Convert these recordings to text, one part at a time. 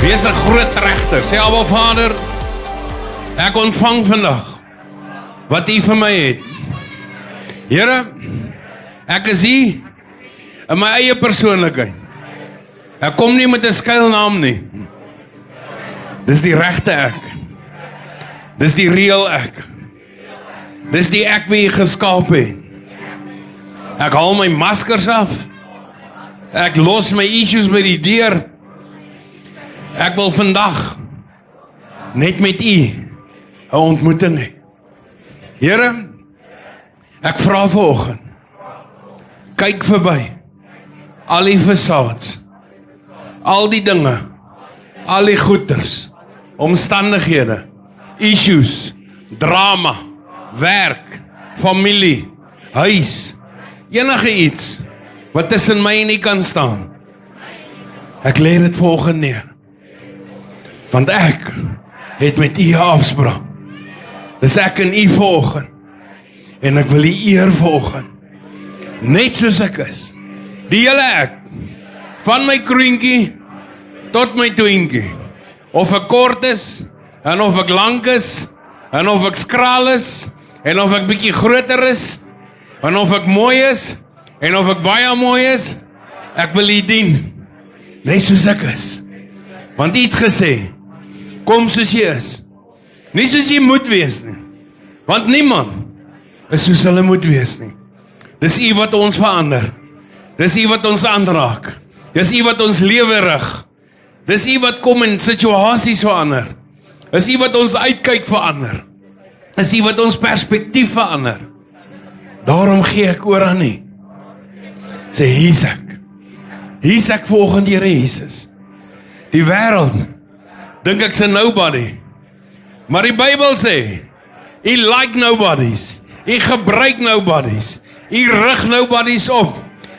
Wees 'n groot regter. Sê Abba Vader, ek ontvang vandag wat U vir my het. Here, ek is hier in my eie persoonlikheid. Ek kom nie met 'n skuilnaam nie. Dis die regte ek. Dis die reël ek. Dis die ek wie U geskaap het. Ek haal my maskers af. Ek los my issues by die deur. Ek wil vandag net met U 'n ontmoeting hê. Here, ek vra vanoggend, kyk verby al die façades, al die dinge, al die goeters, omstandighede, issues, drama, werk, familie, huis, enige iets wat tussen my en U kan staan. Ek lê dit vanoggend neer. Want ek het met U 'n afspraak. Dis ek en U vanoggend. En ek wil U eer vanoggend. Net soos ek is. Die hele ek. Van my kroentjie tot my twintjie. Of ek kort is, en of ek lank is, en of ek skraal is, en of ek bietjie groter is, en of ek mooi is, en of ek baie mooi is, ek wil U dien. Net soos ek is. Want U het gesê, kom soos jy is. Nie soos jy moet wees nie. Want niemand is soos hulle moet wees nie. Dis U wat ons verander. Dis U wat ons aanraak. Dis U wat ons lewe rig. Dis U wat kom in situasies verander. Dis U wat ons uitkyk verander. Dis U wat ons perspektief verander. Daarom gee ek oor aan U. Sê, hier's ek. Hier's ek volgens Here Jesus. Die wêreld dink ek's 'n nobody. Maar die Bybel sê, U like nobodies. U gebruik nobodies. U rig nobodies op.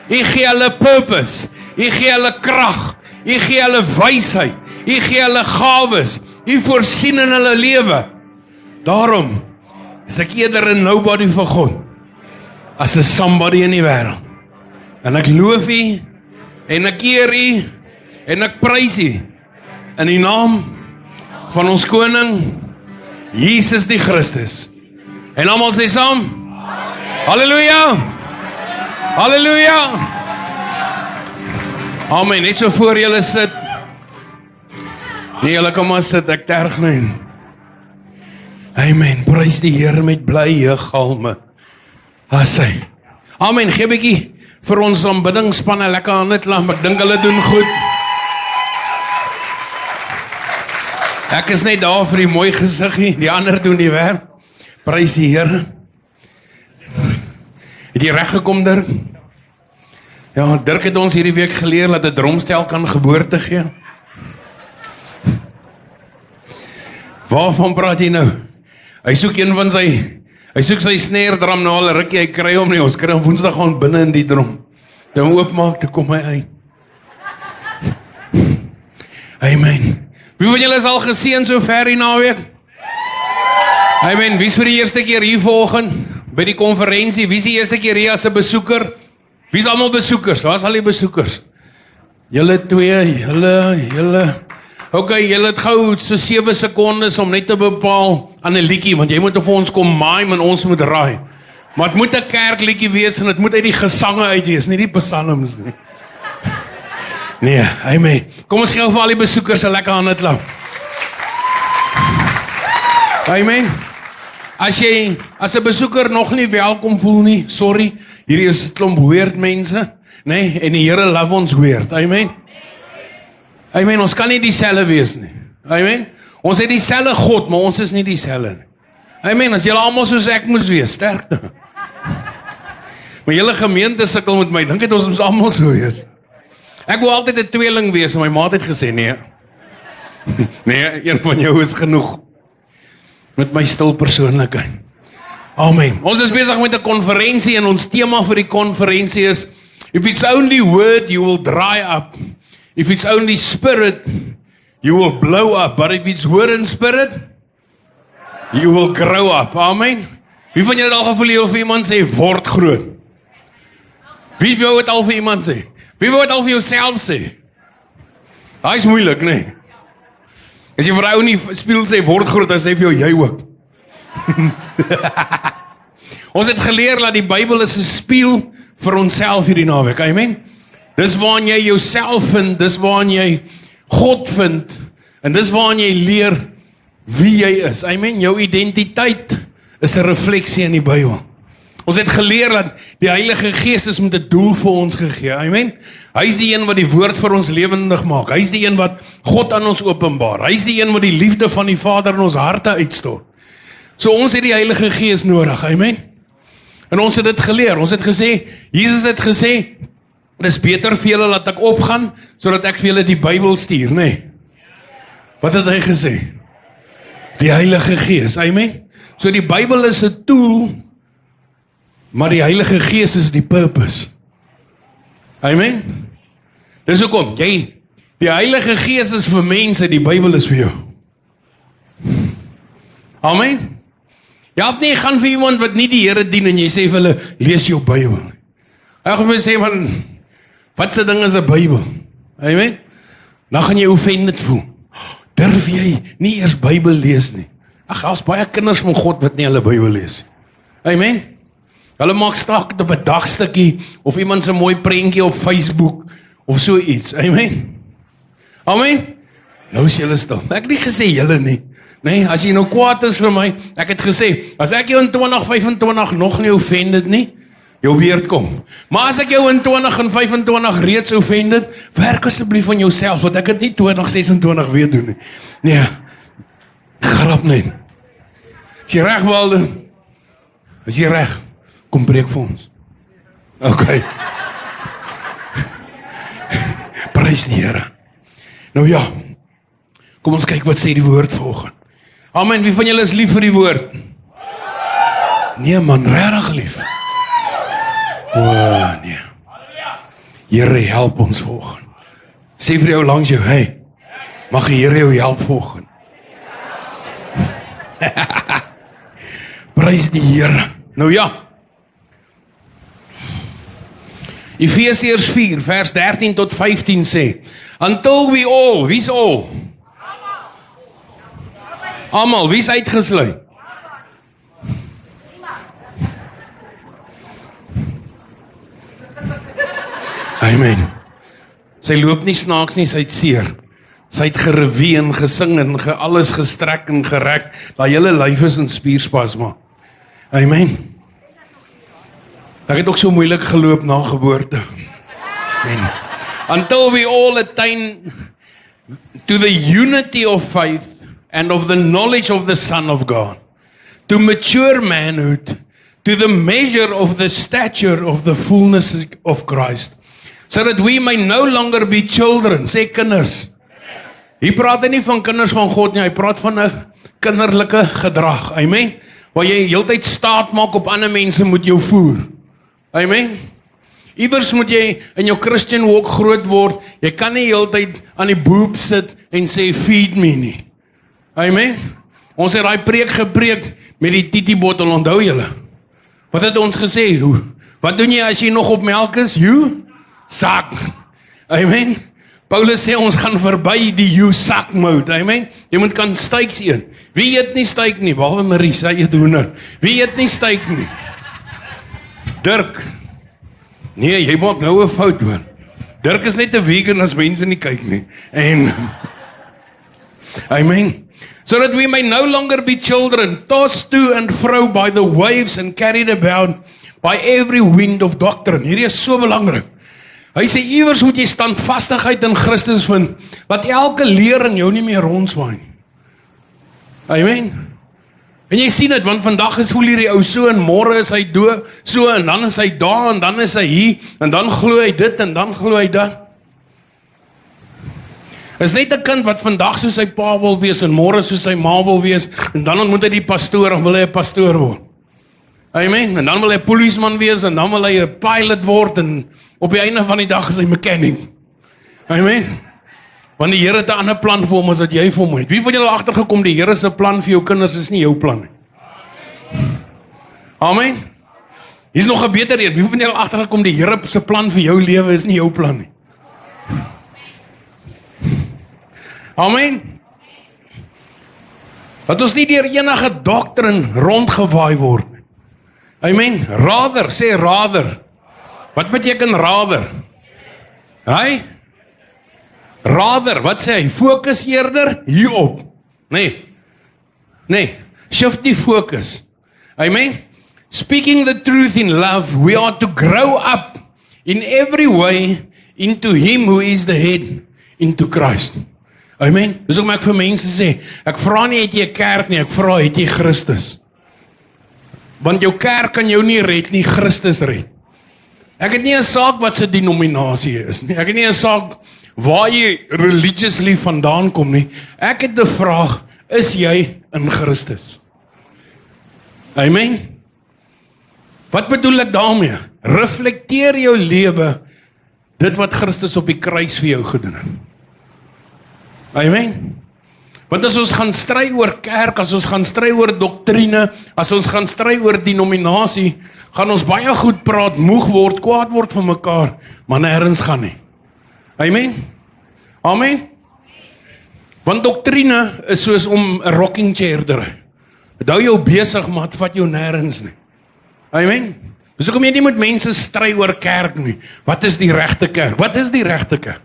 U gee hulle purpose. U gee hulle krag. U gee hulle wysheid. U gee hulle gawes. U voorsien in hulle lewe. Daarom is ek eerder 'n nobody vir God as 'n somebody in die wêreld. En ek loof U en ek eer U en ek prys U in die naam van ons koning Jesus die Christus. En almal sê saam, halleluja, halleluja, amen. Net so voor julle sit, nee, julle kan maar sit, ek terg nie. Amen, prys die Here met blye galme, as hy, amen. Gee bietjie vir ons aanbiddingspanne lekker aan dit laat, ek dink hulle doen goed. Ek is net daar vir die mooi gesiggie, die ander doen die werk. Prys die Here. Het jy reg gekom, Dirk? Ja, Dirk het ons hierdie week geleer dat 'n drumstel kan geboorte gee. Waarvan praat jy nou? Hy soek een van hy soek sy snare drum nou al 'n rukkie, hy kry hom nie, ons kry hom Woensdag aan binne in die drum. Toe hom oopmaak, toe kom hy uit. Amen. Wie van julle is al geseën so ver die naweek? Amen. Wie is vir die eerste keer hier vanoggend by die konferensie? Wie is die eerste keer hier as 'n besoeker? Wie is almal besoekers? Waar is al die besoekers? Julle twee, julle. Okay, julle het gou so 7 sekondes om net te bepaal aan 'n liedjie, want jy moet vir ons kom mime en ons moet raai. Maar dit moet 'n kerkliedjie wees en dit moet uit die gesange uit wees, nie die psalms nie. Nee, amen. Kom ons gee vir al die besoekers 'n lekker hande klap. Amen. As 'n besoeker nog nie welkom voel nie, sorry, hierdie is 'n klomp weird mense, nee, en die Here love ons weird. Amen. Amen, ons kan nie dieselfde wees nie. Amen. Ons het dieselfde God, maar ons is nie dieselfde nie. Amen, as julle almal soos ek moes wees, sterkte. Maar julle gemeente sukkel met my, dink dit ons moet almal so wees. Ek wou altyd 'n tweeling wees, en my maat het gesê, nee. Nee, een van jou is genoeg. Met my stil persoonlikheid. Amen. Ons is besig met 'n konferensie, en ons tema vir die konferensie is, if it's only word, you will dry up. If it's only spirit, you will blow up. But if it's word and spirit, you will grow up. Amen. Wie van julle het al gevoel, jy wil vir iemand sê, word groot? Wie wou het al vir iemand sê? Wie wou het al vir jouself sê? Hy is moeilik, nee. As jy vir 'n ou nie speel sê word groot, dan sê vir jou jy ook. Ons het geleer dat die Bybel is 'n spieël vir onsself hierdie naweek. Amen. Dis waarin jy jouself vind, dis waarin jy God vind, en dis waarin jy leer wie jy is. Amen. Jou identiteit is 'n refleksie in die Bybel. Ons het geleer dat die Heilige Gees is met 'n doel vir ons gegee. Amen. Hy is die een wat die woord vir ons lewendig maak. Hy is die een wat God aan ons openbaar. Hy is die een wat die liefde van die Vader in ons harte uitstort. So ons het die Heilige Gees nodig. Amen. En ons het dit geleer. Ons het gesê, Jesus het gesê, dis beter vir julle dat ek opgaan, sodat ek vir julle die Bybel stuur, nee. Wat het hy gesê? Die Heilige Gees, amen. So die Bybel is 'n tool, maar die Heilige Gees is die purpose. Amen. Dis hoekom, die Heilige Gees is vir mense, die Bybel is vir jou. Amen. Ja, nee, gaan vir iemand wat nie die Here dien en jy sê vir hulle, lees jou Bybel. Ek gaan vir sê, man, wat se ding is 'n Bybel? Amen. Dan gaan jy offended voel. Durf jy nie eers Bybel lees nie? Ag, daar's baie kinders van God wat nie hulle Bybel lees nie. Amen. Hulle maak staak op 'n dagstukkie of iemand se mooi prentjie op Facebook of so iets. Amen. Amen. Nou is julle stil. Ek het nie gesê julle nie. Nee, as jy nou kwaad is vir my, ek het gesê, as ek jou in 2025 nog nie offended nie, jou beurt kom. Maar as ek jou in 2025 reeds offended, werk asseblief aan jouself, want ek het nie 2026 weer doen nie. Nee, grap net. As jy reg wil doen, as jy reg, kom preek vir ons. Okay. Prys die Here. Nou ja, kom ons kyk wat sê die woord vanoggend. Amen, wie van julle is lief vir die woord? Nee man, regtig lief. O nee. Here help ons vanoggend. Sê vir jou langs jou, hey, mag die Here jou help vanoggend. Prys die Here. Nou ja. Efesiërs 4 vers 13 tot 15 sê, until we all, wie's all? Almal, wie's uitgesluit? Amen. Sy loop nie snaaks nie, sy het seer. Sy het gerevie en gesing en alles gestrek en gerek. Daai hele lyf is in spierspasma. Amen. Ek het ook so moeilik geloop na geboorte. Amen. Until we all attain to the unity of faith and of the knowledge of the Son of God, to mature manhood, to the measure of the stature of the fullness of Christ, so that we may no longer be children, sê kinders. Hy praat nie van kinders van God nie, hy praat van 'n kinderlike gedrag, amen, waar jy heeltyd staat maak op ander mense moet jou voer, amen. Iewers moet jy in jou Christian walk groot word, jy kan nie heeltyd aan die boob sit en sê feed me nie, amen. Ons het daai preek gepreek met die titiebottel, onthou julle? Wat het ons gesê? Wat doen jy as jy nog op melk is? You suck. Amen. Paulus sê ons gaan verby die you suck mode. Amen. Jy moet kan steaks eet. Wie eet nie steak nie? Behalwe Marie, sy eet hoender. Wie eet nie steak nie? Dirk. Nee, jy maak nou 'n fout hoor. Dirk is net 'n vegan as mense nie kyk nie. En amen. So that we may no longer be children, tossed to and fro by the waves and carried about by every wind of doctrine. Hierdie is so belangrik. Hy sê, iewers moet jy standvastigheid in Christus vind, wat elke lering jou nie meer rondswaai nie. Amen. En jy sien dit, want vandag is voel hierdie ou so, en môre is hy dood, so, en dan is hy daar, en dan is hy hier, en dan glo hy dit, en dan glo hy dat. Is net 'n kind wat vandag soos sy pa wil wees, en môre soos sy ma wil wees, en dan ontmoet hy die pastoor, en wil hy 'n pastoor word. Amen, en dan wil hy 'n polisieman wees, en dan wil hy 'n pilot word, en op die einde van die dag is hy mechanic. Amen. Want die Here het 'n ander plan vir hom as wat jy vir hom het. Wie van julle agtergekom die Here se plan vir jou kinders is nie jou plan nie? Amen. Hier's nog 'n beter een. Wie van julle agtergekom die Here se plan vir jou lewe is nie jou plan nie? Amen. Dat ons nie deur enige doktrin rondgewaai word. Amen. Rather, sê rather. Wat beteken rather? Hy? Rather, wat sê hy? Fokus eerder hierop. Nee. Shift die focus. Amen. Speaking the truth in love, we are to grow up in every way into Him who is the head, into Christ. Amen. Dis hoekom ek vir mense sê, ek vra nie het jy 'n kerk nie, ek vra het jy Christus. Want jou kerk kan jou nie red nie, Christus red. Ek het nie 'n saak wat se denominasie is nie. Ek het nie 'n saak waar jy religiously vandaan kom nie. Ek het 'n vraag, is jy in Christus? Amen. Wat bedoel ek daarmee? Reflekteer jou lewe dit wat Christus op die kruis vir jou gedoen het. Amen. Want as ons gaan stry oor kerk, as ons gaan stry oor doktrine, as ons gaan stry oor denominasie, gaan ons baie goed praat, moeg word, kwaad word vir mekaar, maar nêrens gaan nie. Amen. Amen. Want doktrine is soos om 'n rocking chair te ry. Dit hou jou besig, maar dit vat jou nêrens nie. Amen. Dus kom jy nie met mense stry oor kerk nie. Wat is die regte kerk? Wat is die regte kerk?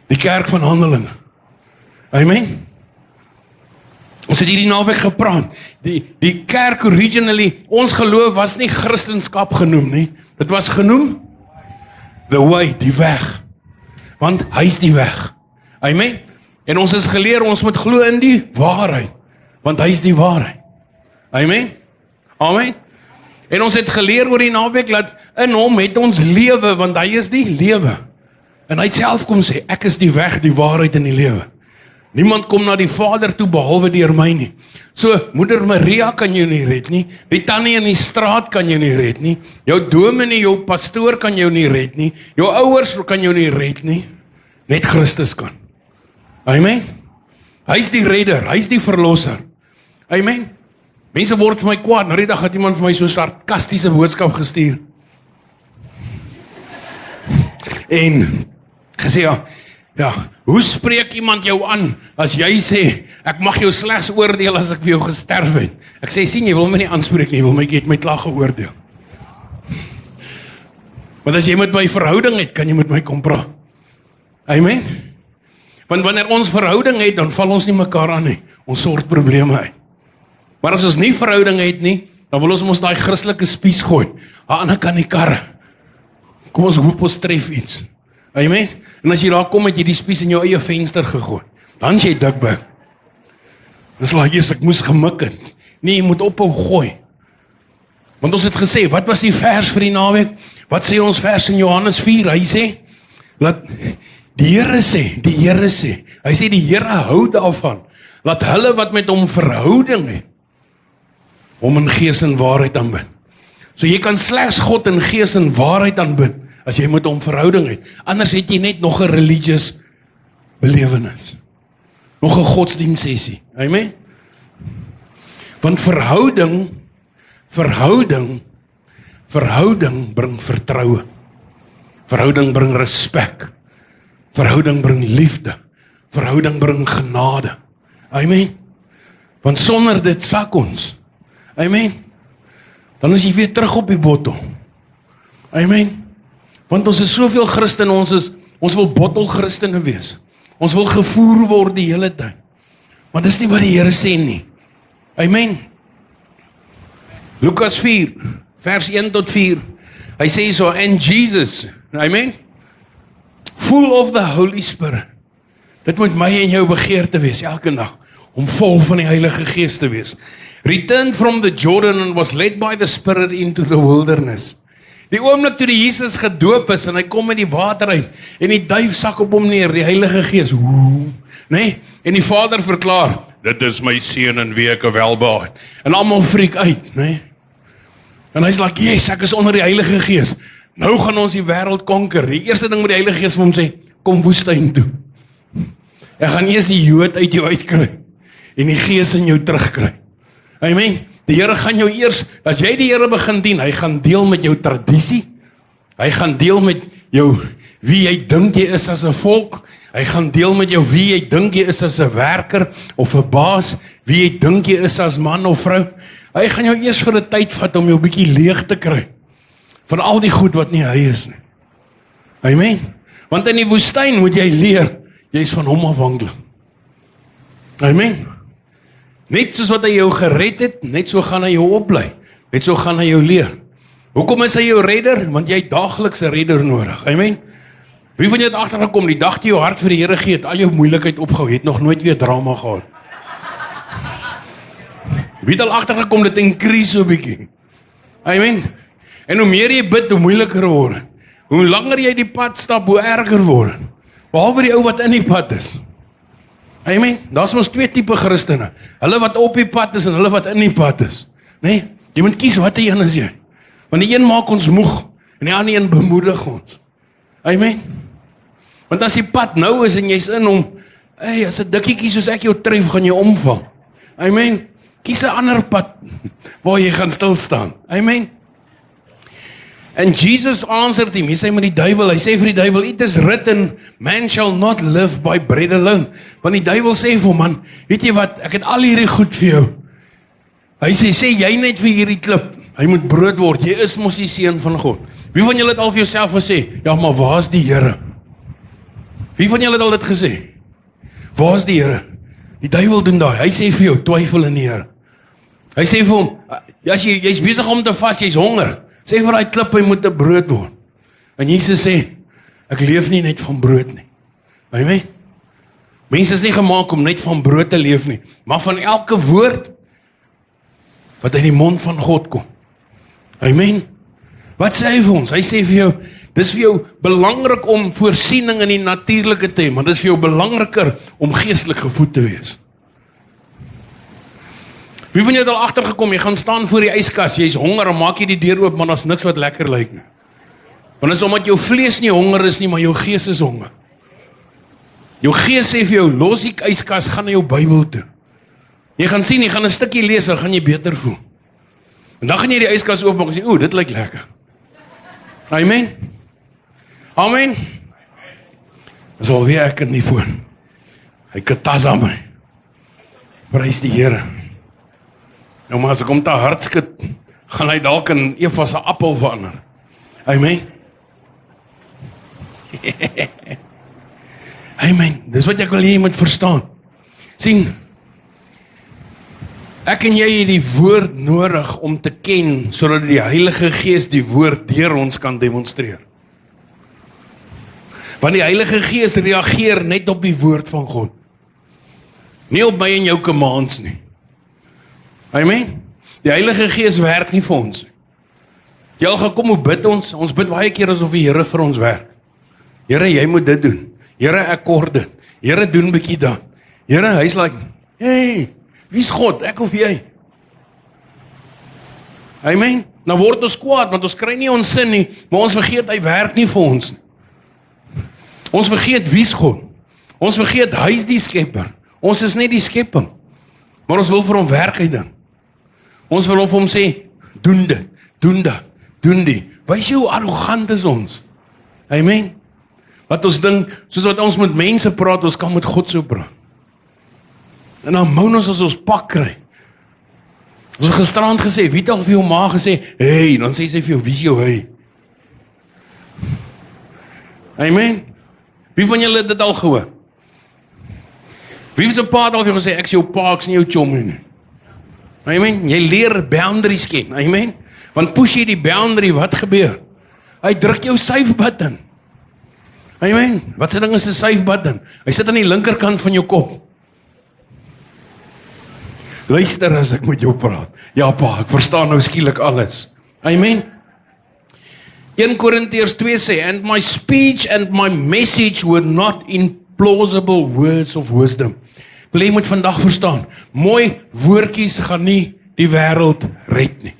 Die kerk van Handelinge. Amen. Ons het hierdie naweek gepraat. Die kerk originally, ons geloof was nie Christendom genoem nie. Dit was genoem the way, die weg. Want hy is die weg. Amen. En ons is geleer, ons moet glo in die waarheid. Want hy is die waarheid. Amen. Amen. En ons het geleer oor die naweek, dat in hom het ons lewe, want hy is die lewe. En hy het self kom sê, ek is die weg, die waarheid en die lewe. Niemand kom na die Vader toe behalwe deur my nie. So, Moeder Maria kan jou nie red nie, die tannie in die straat kan jou nie red nie, jou dominee, jou pastoor kan jou nie red nie, jou ouers kan jou nie red nie, net Christus kan. Amen. Hy is die redder, hy is die verlosser. Amen. Mense word vir my kwaad, nou die dag het iemand vir my so sarkastiese boodskap gestuur. En gesê, ja, hoe spreek iemand jou aan, as jy sê, ek mag jou slegs oordeel as ek vir jou gesterf het. Ek sê, sien, jy wil my nie aanspreek nie, jy wil my het my klaar geoordeel. Want as jy met my verhouding het, kan jy met my kom praat. Amen. Want wanneer ons verhouding het, dan val ons nie mekaar aan nie. Ons sort probleme uit. Maar as ons nie verhouding het nie, dan wil ons daai Christelike spies gooi. Aan die kan die karre. Kom ons hoop ons tref iets. Amen. En as jy daar kom, het jy die spies in jou eie venster gegooi. Dan is jy dikbek. Dan is like, ek moes gemik het. Nee, jy moet ophou gooi. Want ons het gesê, wat was die vers vir die naweek? Wat sê ons vers in Johannes 4? Hy sê, dat die Here sê, hy sê die Here hou daarvan, laat hulle wat met hom verhouding het, hom in gees en waarheid aanbid. So jy kan slegs God in gees en waarheid aanbid, as jy met hom verhouding het. Anders het jy net nog 'n religious belewenis. Nog 'n godsdienstsessie. Amen? Want verhouding bring vertroue. Verhouding bring respek. Verhouding bring liefde. Verhouding bring genade. Amen? Want sonder dit sak ons. Amen? Dan is jy weer terug op die bottel. Amen? Want ons is soveel Christen, ons wil bottelchristene wees. Ons wil gevoer word die hele tyd. Maar dis nie wat die Here sê nie. Amen? Lukas 4, vers 1 tot 4. Hy sê so, and Jesus, amen? Full of the Holy Spirit. Dit moet my en jou begeerte wees, elke dag, om vol van die Heilige Gees te wees. Returned from the Jordan and was led by the Spirit into the wilderness. Die oomblik toe die Jesus gedoop is, en hy kom met die water uit, en die duif sak op hom neer, die Heilige Gees, nee, en die Vader verklaar, dit is my seun in wie ek welbehaag het. En almal freak uit, nee. En hy's like, yes, ek is onder die Heilige Gees. Nou gaan ons die wêreld konker. Die eerste ding met die Heilige Gees vir hom sê, kom woestyn toe. Ek gaan eers die Jood uit jou uitkry, en die Gees in jou terugkry. Amen. Die Here gaan jou eers, as jy die Here begin dien, hy gaan deel met jou tradisie, hy gaan deel met jou, wie jy dink jy is as 'n volk, hy gaan deel met jou, wie jy dink jy is as 'n werker, of 'n baas, wie jy dink jy is as man of vrou. Hy gaan jou eers vir 'n tyd vat om jou bietjie leeg te kry van al die goed wat nie hy is nie. Amen. Want in die woestyn moet jy leer, jy is van hom afhanklik. Amen. Net soos wat hy jou gered het, net so gaan hy jou oplei. Net so gaan hy jou leer. Hoekom is hy jou redder? Want jy het daagliks 'n redder nodig. Amen. Wie van jou het agtergekom, die dag toe jou hart vir die Here gee, het al jou moeilikheid opgehou, het nog nooit weer drama gehad. Wie het al agtergekom, dit increase so 'n bietjie. Amen. En hoe meer jy bid, hoe moeiliker word. Hoe langer jy die pad stap, hoe erger word. Behalwe die ou wat in die pad is. Amen. Daar's mos twee tipe Christene. Hulle wat op die pad is en hulle wat in die pad is. Nee, jy moet kies watter een is jy. Want die een maak ons moeg en die ander een bemoedig ons. Amen. Want as die pad nou is en jy's in hom, as 'n dikkietjie soos ek jou tref, gaan jy omval. Amen. Kies 'n ander pad waar jy gaan stil staan. Amen. And Jesus answered him, hy sê met die duiwel, hy sê vir die duiwel, it is written, man shall not live by bread alone. Want die duiwel sê vir hom, man, weet jy wat, ek het al hierdie goed vir jou. Hy sê jy net vir hierdie klip, hy moet brood word, jy is mos die seun van God. Wie van julle het al vir jouself gesê, ja, maar waar is die Here? Wie van julle het al dit gesê? Waar is die Here? Die duiwel doen daai, hy sê vir jou, twyfel in die Here. Hy sê vir hom, as jy's besig om te vas, jy's honger, sê vir daai klip, hy moet 'n brood word. En Jesus sê, ek leef nie net van brood nie. Amen. Mense is nie gemaak om net van brood te leef nie, maar van elke woord wat uit die mond van God kom. Amen. Wat sê hy vir ons? Hy sê vir jou, dis vir jou belangrik om voorsiening in die natuurlike te hê, maar dis vir jou belangriker om geestelik gevoed te wees. Wie van jou het al agtergekom, jy gaan staan voor die yskas, jy's honger en maak jy die deur oop, maar daar's niks wat lekker lyk nie. Want dit is omdat jou vlees nie honger is nie, maar jou gees is honger. Jou gees sê vir jou, los die yskas, gaan na jou Bybel toe. Jy gaan sien, jy gaan 'n stukkie lees, dan gaan jy beter voel. En dan gaan jy die yskas oopmaak en sê, dit lyk lekker. Amen. Amen. Dis alweer ek in die foon. Hy katasa my. Prys die Here. Nou maar as ek hom te hard skud, gaan hy dalk in Eva se appel verander. Amen. Amen. Dis wat ek wil hê jy moet verstaan. Sien, ek en jy het die woord nodig om te ken, sodat die Heilige Gees die woord deur ons kan demonstreer. Want die Heilige Gees reageer net op die woord van God. Nie op my en jou commands nie. Amen. Die Heilige Gees werk nie vir ons. Jy al gekom, hoe bid ons? Ons bid baie keer asof die Here vir ons werk. Here, jy moet dit doen. Here, ek kort dit. Here, doen bietjie dan. Here, hy's like, hey, wie's God? Ek of jy? Amen. Nou word ons kwaad, want ons kry nie ons sin nie, maar ons vergeet, hy werk nie vir ons nie. Ons vergeet wie's God. Ons vergeet, hy's die skepper. Ons is net die skepping. Maar ons wil vir hom werk uit ding. Ons wil vir hom sê, doen dit, doen dat, doen die. Wys jy hoe arrogant is ons? Amen. Wat ons dink, soos wat ons met mense praat, ons kan met God so praat. En dan moun ons as ons pak kry. Ons het gisterand gesê, wie het al vir jou ma gesê, hey, dan sê sy vir jou, wie is jou hey? Amen. Wie van julle het dit al gehoor? Wie het 'n pa al vir jou gesê, ek is jou pa, ek is nie jou chom nie. Amen. Jy leer boundaries ken. Amen. Want push jy die boundary, wat gebeur? Hy druk jou save button. Amen. Wat se ding is 'n save button? Hy sit aan die linkerkant van jou kop. Luister as ek met jou praat. Ja pa, ek verstaan nou skielik alles. Amen. 1 Korintiërs 2 sê, and my speech and my message were not in plausible words of wisdom. Wil jy moet vandag verstaan, mooi woordjies gaan nie die wêreld red nie.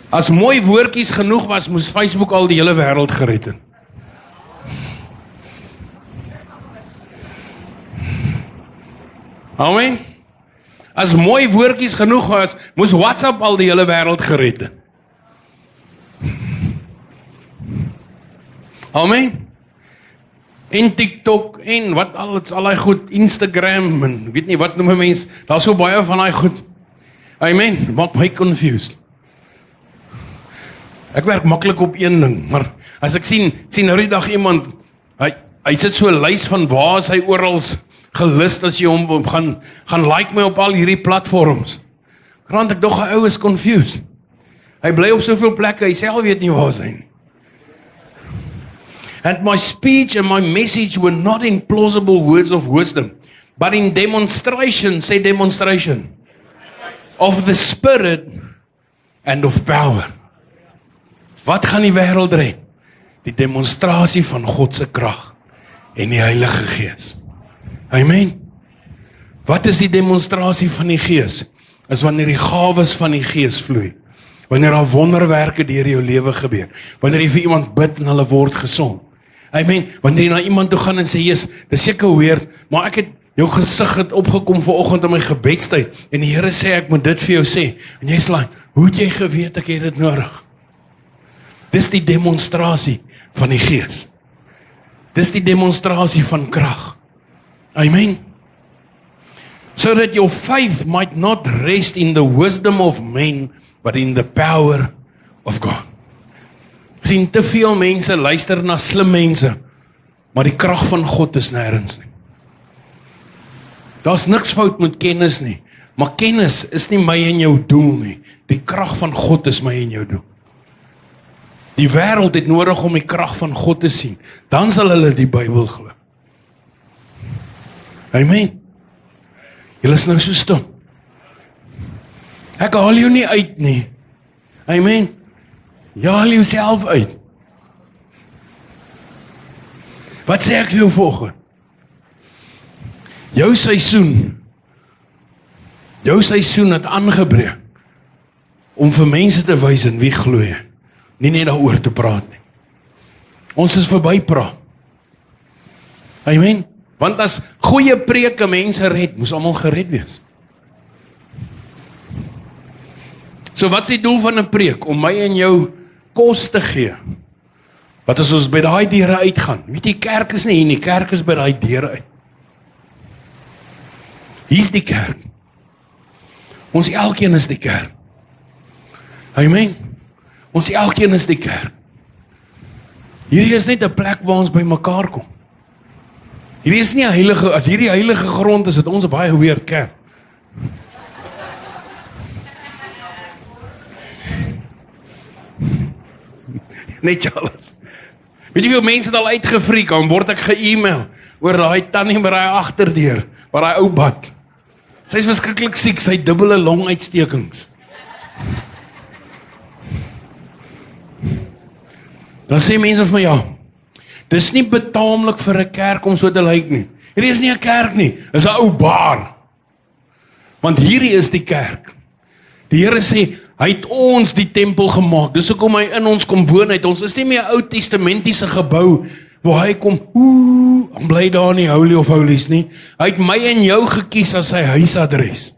As mooi woordjies genoeg was, moes Facebook al die hele wêreld gered het. Amen. As mooi woordjies genoeg was, moes WhatsApp al die hele wêreld gered het. Amen. en TikTok, en wat al die goed, Instagram, en weet nie wat noem 'n mens, daar is so baie van die goed. Amen, maak my confused. Ek werk maklik op een ding, maar as ek sien nou die dag iemand, hy sit so 'n lys van waar is hy oral gelist as jy hom gaan like my op al hierdie platforms. Want ek dog 'n ou is confused. Hy bly op soveel plekke, hy self weet nie waar hy is. And my speech and my message were not in plausible words of wisdom, but in demonstration, say demonstration, of the Spirit and of power. Wat gaan die wêreld red? Die demonstrasie van God se krag en die Heilige Gees. Amen. Wat is die demonstrasie van die Gees? Is wanneer die gawes van die Gees vloei. Wanneer daar wonderwerke deur jou lewe gebeur. Wanneer jy vir iemand bid en hulle word gesond. Amen. Wanneer jy na iemand toe gaan en sê, "Jesus, dis seker weird, maar ek het jou gesig het opgekom vanoggend in my gebedstyd en die Here sê ek moet dit vir jou sê." En jy sê, "Hoe het jy geweet ek het dit nodig?" Dis die demonstrasie van die Gees. Dis die demonstrasie van krag. Amen. So that your faith might not rest in the wisdom of men, but in the power of God. Sien, te veel mense luister na slim mense, maar die krag van God is nêrens nie. Daar's niks fout met kennis nie, maar kennis is nie my en jou doel nie. Die krag van God is my en jou doel. Die wêreld het nodig om die krag van God te sien, dan sal hulle die Bybel glo. Amen. Julle is nou so stom. Ek haal jou nie uit nie. Amen. Jy haal jouself uit. Wat sê ek vir jou volgende? Jou seisoen het aangebreek om vir mense te wys in wie glo jy. Nie net daaroor te praat nie. Ons is verby praat. Amen. Want as goeie preke mense red, moes almal gered wees. So wat is die doel van 'n preek? Om my en jou kos te gee. Wat as ons by daai deure uitgaan? Weet jy, kerk is nie hier nie, kerk is by daai deure uit. Hier's die kerk. Ons elkeen is die kerk. Amen. Ons elkeen is die kerk. Hierdie is net 'n plek waar ons by mekaar kom. Hierdie is nie 'n heilige, as hierdie heilige grond is, het ons 'n baie weird kerk. Net Charles. Weet jy hoeveel mense het al uitgefriek, dan word ek ge-email oor daai tannie met daai agterdeur, waar daai ou bad. Sy is verskriklik siek, sy het dubbele longuitstekings. Dan sê mense van ja, dis nie betaamlik vir 'n kerk om so te lyk nie. Hierdie is nie 'n kerk nie, dis 'n ou bar. Want hierdie is die kerk. Die Here sê, hy het ons die tempel gemaak. Dis hoekom hy in ons kom woon het. Ons is nie meer 'n Ou Testamentiese gebou waar hy kom, en bly daar in die Holy of Holies nie. Hy het my en jou gekies as sy huisadres.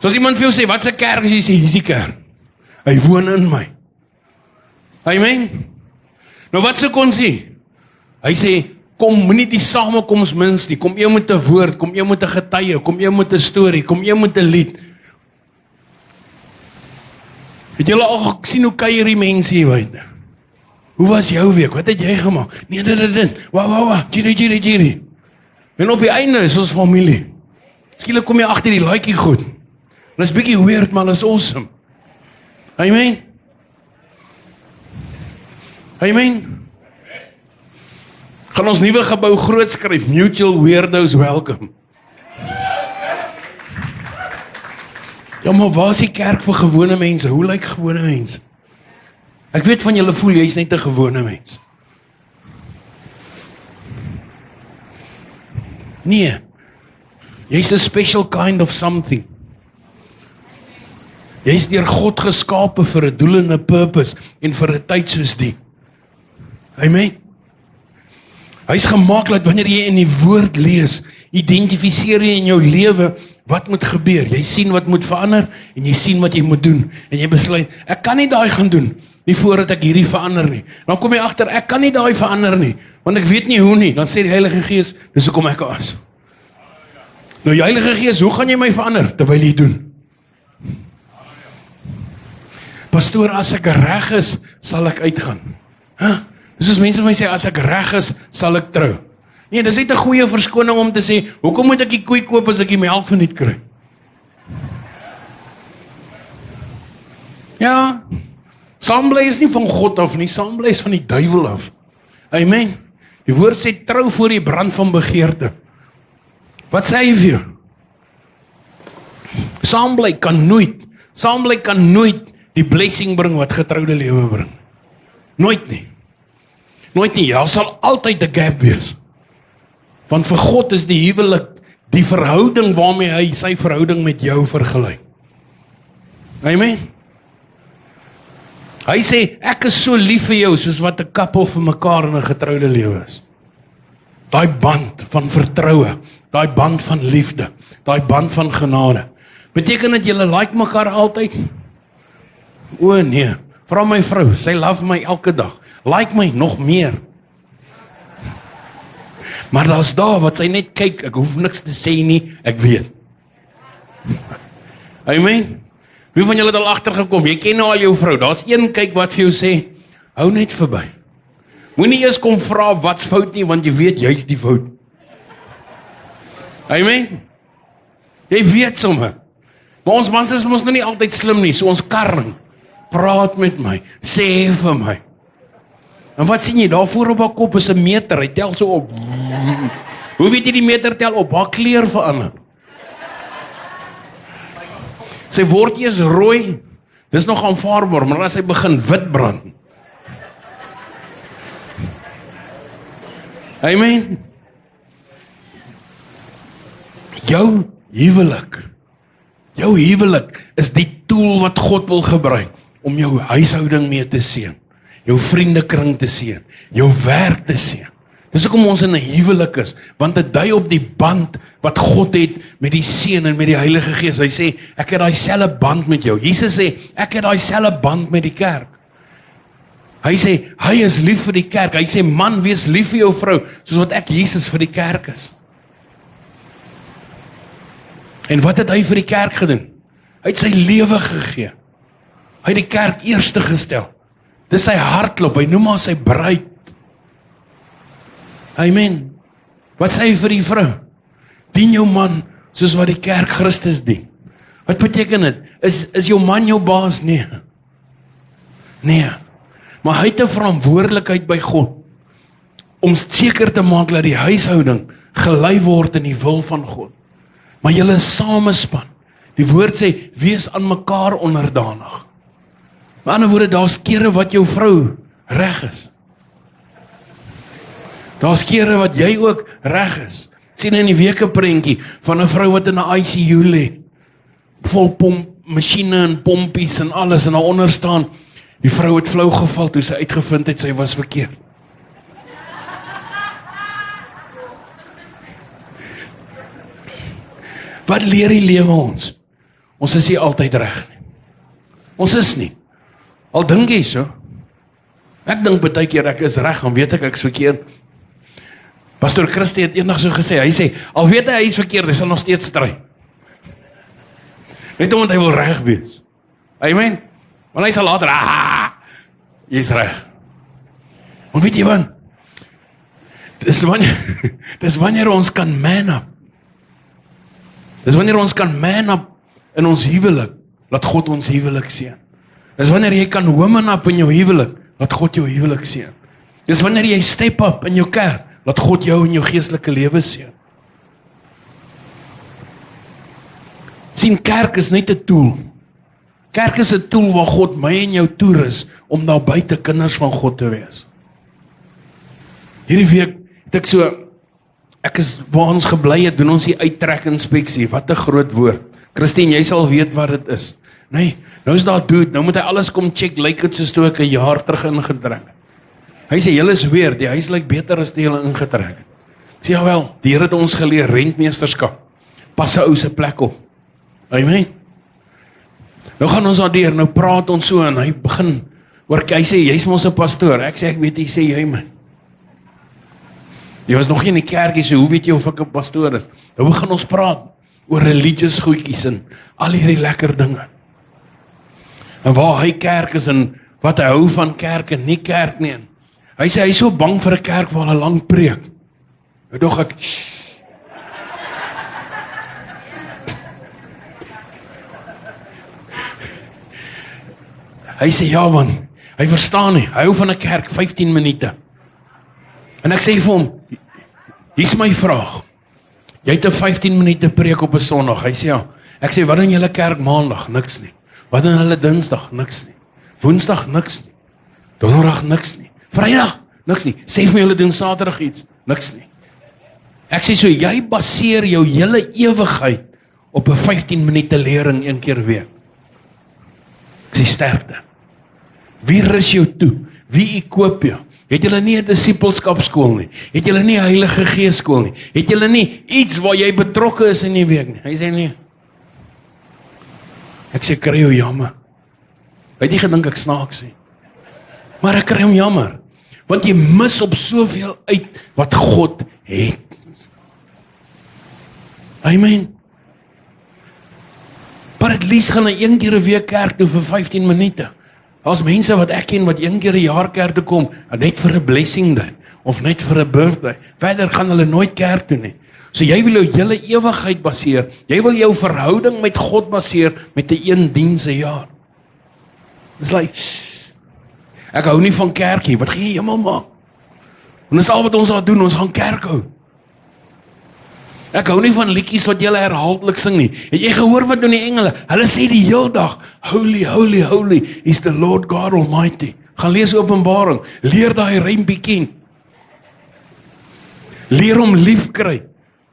So as iemand vir jou sê, wat 'n kerk is, jy sê, hier's die kerk. Hy woon in my. Amen. Nou wat sê kon sê? Hy sê, kom moenie die samekoms mins nie, kom jy met 'n woord, kom jy met 'n getuie, kom jy met 'n storie, kom jy met 'n lied. Het julle al gesien hoe kuier die mense hier buite? Hoe was jou week? Wat het jy gemaak? Nee, dit. Wa, jiri. En op die einde is ons familie. Skielik kom jy agter die laaitjie goed. Dit is bietjie weird, maar dit is awesome. Amen. Amen. Gaan ons nuwe gebou groot skryf, Mutual Weirdos Welcome. Ja, maar waar is die kerk vir gewone mense? Hoe lyk gewone mense? Ek weet van julle voel, jy's net 'n gewone mens. Nee, jy's 'n special kind of something. Jy's deur God geskape vir 'n doel en 'n purpose, en vir 'n tyd soos die. Amen. Hy's gemaak dat wanneer jy in die woord lees, identifiseer jy in jou lewe wat moet gebeur. Jy sien wat moet verander en jy sien wat jy moet doen. En jy besluit, ek kan nie daai gaan doen nie voordat ek hierdie verander nie. Dan kom jy agter, ek kan nie daai verander nie Want ek weet nie hoe nie. Dan sê die Heilige Gees, dis hoekom ek as. Nou die Heilige Gees, hoe gaan jy my verander? Terwyl jy doen. Pastoor, as ek reg is, sal ek uitgaan. Dis soos mense vir my sê, as ek reg is, sal ek trou. Nee, dis net 'n goeie verskoning om te sê, hoekom moet ek die koei koop as ek die melk verniet kry? Ja, saambly is nie van God af nie, saambly is van die duiwel af. Amen. Die woord sê, trou voor die brand van begeerte. Wat sê hy vir jou? Saambly kan nooit die blessing bring wat getroude lewe bring. Nooit nie. Nooit nie, daar sal altyd 'n gap wees. Want vir God is die huwelik die verhouding waarmee hy sy verhouding met jou vergelyk. Amen. Hy sê, ek is so lief vir jou, soos wat 'n koppel vir mekaar in 'n getroude lewe is. Daai band van vertroue, daai band van liefde, daai band van genade. Beteken dat julle like mekaar altyd? O nee, vra my vrou, sy love my elke dag. Like my nog meer. Maar daar's daar wat sy net kyk, ek hoef niks te sê nie, ek weet. Amen. Wie van julle het al agtergekom? Jy ken nou al jou vrou. Daar's een kyk wat vir jou sê, hou net verby. Moenie eers kom vra wat's fout nie, want jy weet jy's die fout. Amen. Jy weet sommer. Maar ons mans is mos nou nie altyd slim nie, so ons karring. Praat met my, sê vir my. En wat sien jy, daar voor op haar kop is 'n meter, hy tel so op. Hoe weet jy die meter tel op? Haar kleur verander. Sy word eers rooi, dis nog aanvaarbaar, maar as hy begin wit brand. Amen. Jou huwelik is die tool wat God wil gebruik om jou huishouding mee te seën, jou vriendekring te seën, jou werk te seën. Dis hoekom ons in 'n huwelik is, want dit dui op die band wat God het met die Seun en met die Heilige Gees. Hy sê, ek het daai selfe band met jou. Jesus sê, ek het daai selfe band met die kerk. Hy sê, hy is lief vir die kerk. Hy sê, man, wees lief vir jou vrou, soos wat ek Jesus vir die kerk is. En wat het hy vir die kerk gedoen? Hy het sy lewe gegee. Hy het die kerk eerste gestel. Dis sy hartklop, hy noem haar sy bruid. Amen. Wat sê hy vir die vrou? Dien jou man, soos wat die kerk Christus dien. Wat beteken dit? Is jou man jou baas? Nee. Nee. Maar hy het 'n verantwoordelikheid by God, om seker te maak dat die huishouding gelei word in die wil van God. Maar julle is samespan. Die woord sê, wees aan mekaar onderdanig. Met ander woorde, daar's kere wat jou vrou reg is. Daar's kere wat jy ook reg is. Sien in die weke prentjie van 'n vrou wat in 'n ICU lê. Vol pomp, masjiene en pompies en alles en daaronder staan. Die vrou het flou geval toe sy uitgevind het sy was verkeerd. Wat leer die lewe ons? Ons is nie altyd reg nie. Ons is nie. Al dink jy so. Ek dink baie keer ek is reg, dan weet ek is verkeerd. Pastor Christie het eendag so gesê, hy sê, al weet hy is verkeerd, hy sal nog steeds stry. Net omdat hy wil reg wees. Amen. Want hy sal later, jy is reg. En weet jy wat? Dis wanneer ons kan man up. Dis wanneer ons kan man up in ons huwelik, laat God ons huwelik seën. Dis wanneer jy kan woman up in jou huwelik, laat God jou huwelik seën. Dis wanneer jy step up in jou kerk, laat God jou in jou geestelike lewe seën. Sien, kerk is net 'n tool. Kerk is 'n tool waar God my en jou toerus om daar buite kinders van God te wees. Hierdie week het ek is waar ons gebly het, doen ons die uittrek inspeksie. Wat 'n groot woord. Christine, jy sal weet wat dit is. Nee, nou is daar dude, nou moet hy alles kom check, lyk dit soos toe ek 'n jaar terug ingetrek het. Hy sê, julle is weer, die huis lyk beter as die julle ingetrek het. Ek sê, jawel, die Here het ons geleer, rentmeesterskap. Pas 'n ou se plek op. Amen. Nou gaan ons daardeur, nou praat ons so, en hy begin, hy sê, jy's mos 'n pastoor. Ek sê, ek weet, hy sê, jy my. Jy was nog nie in die kerkie, so hoe weet jy of ek 'n pastoor is? Nou begin ons praat oor religious goedjies en al hierdie lekker dinge. En waar hy kerk is en wat hy hou van kerk en nie kerk nie. Hy sê hy is so bang vir 'n kerk waar hulle lang preek. Nou dog ek, hy sê ja man, hy verstaan nie, hy hou van 'n kerk, 15 minute. En ek sê vir hom, hier's my vraag, jy het 'n 15 minute preek op 'n Sondag, hy sê ja, ek sê wat doen julle kerk maandag? Niks nie. Wat doen hulle Dinsdag? Niks nie. Woensdag? Niks nie. Donderdag? Niks nie. Vrydag? Niks nie. Sê vir my julle doen Saterdag iets? Niks nie. Ek sê so, jy baseer jou hele ewigheid op 'n 15 minute lering een keer 'n week. Ek sê sterkte. Wie rus jou toe? Wie equip jou? Het julle nie 'n disipelskapskool nie? Het julle nie 'n Heilige Gees skool nie? Het julle nie iets waar jy betrokke is in die week nie? Hy sê nee. Ek sê kry jou jammer. Hy het nie gedink ek snaaks nie. Maar ek kry hom jammer. Want jy mis op soveel uit wat God het. Amen. Maar at least gaan hy een keer 'n week kerk toe vir 15 minute. Daar's mense wat ek ken wat een keer 'n jaar kerk toe kom, net vir 'n blessing day of net vir 'n birthday. Verder gaan hulle nooit kerk toe nie. So jy wil jou hele ewigheid baseer. Jy wil jou verhouding met God baseer met 'n een diens 'n jaar. Dis like, ek hou nie van kerk nie. Wat gaan jy hemel maak? En dis al wat ons daar doen, ons gaan kerk hou. Ek hou nie van liedjies wat julle herhaaldelik sing nie. Het jy gehoor wat doen die engele? Hulle sê die heel dag, Holy, holy, holy is the Lord God Almighty. Gaan lees Openbaring, leer daai rympie ken. Leer hom lief kry,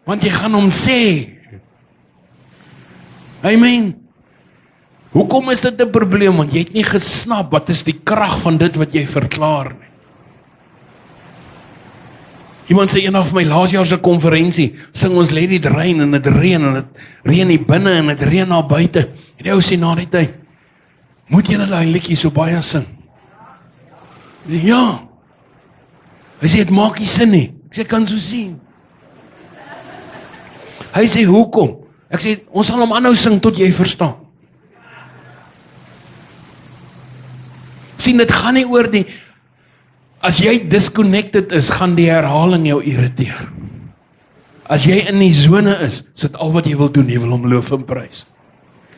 want jy gaan hom sê. Amen. Hoekom is dit 'n probleem? Want jy het nie gesnap wat is die krag van dit wat jy verklaar nie. Iemand sê eendag vir my laasjaar se konferensie, sing ons Let It Rain en dit reën hier binne en dit reën daar buite. En die ou sê na die tyd, moet julle daai liedjie so baie sing? Ja. Hy sê dit maak nie sin nie. Ek sê kan so sien. Hy sê hoekom? Ek sê ons sal hom aanhou sing tot jy verstaan. Sien, dit gaan nie oor die as jy disconnected is, gaan die herhaling jou irriteer. As jy in die zone is dit al wat jy wil doen, jy wil hom loof en prys.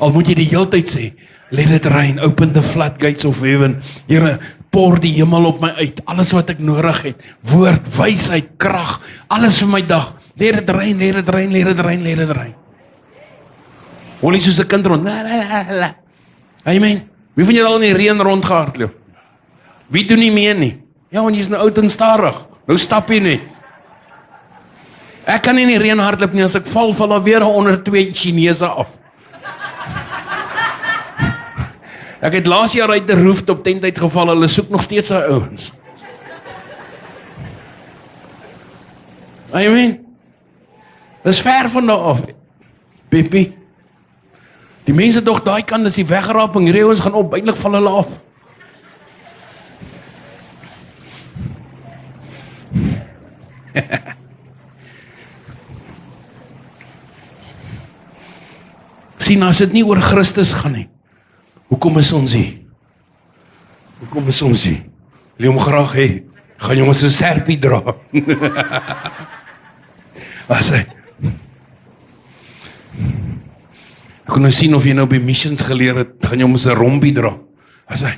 Al moet jy die hele tyd sê, let it rain, open the floodgates of heaven. Here, pour die hemel op my uit, alles wat ek nodig het, woord, wysheid, krag, alles vir my dag. Let it rain, let it rain, let it rain, let it rain. Hoor jy soos 'n kind rond, la la la la. Amen. Wie van julle al in die reën rondgehardloop? Wie doen nie meer nie? Ja, want jy is nou oud en starig. Nou stap jy net. Ek kan nie in die reën hardloop nie, as ek val daar weer onder 2 Chinese af. Ek het laas jaar uit 'n rooftop tent uitgeval, hulle soek nog steeds daai ouens. Amen. Dis ver van daar af. Pipi. Die mense tog daai kant is die wegraping, hierdie ouens gaan op, eintlik val hulle af. Sien, as dit nie oor Christus gaan nie, hoekom is ons hier? Hoekom is ons hier? Wil jy hom graag hê? Gaan jy ons 'n serpie dra? As hy ek kon nou sien of jy nou by missions geleer het, gaan jy ons 'n rompie dra. As hy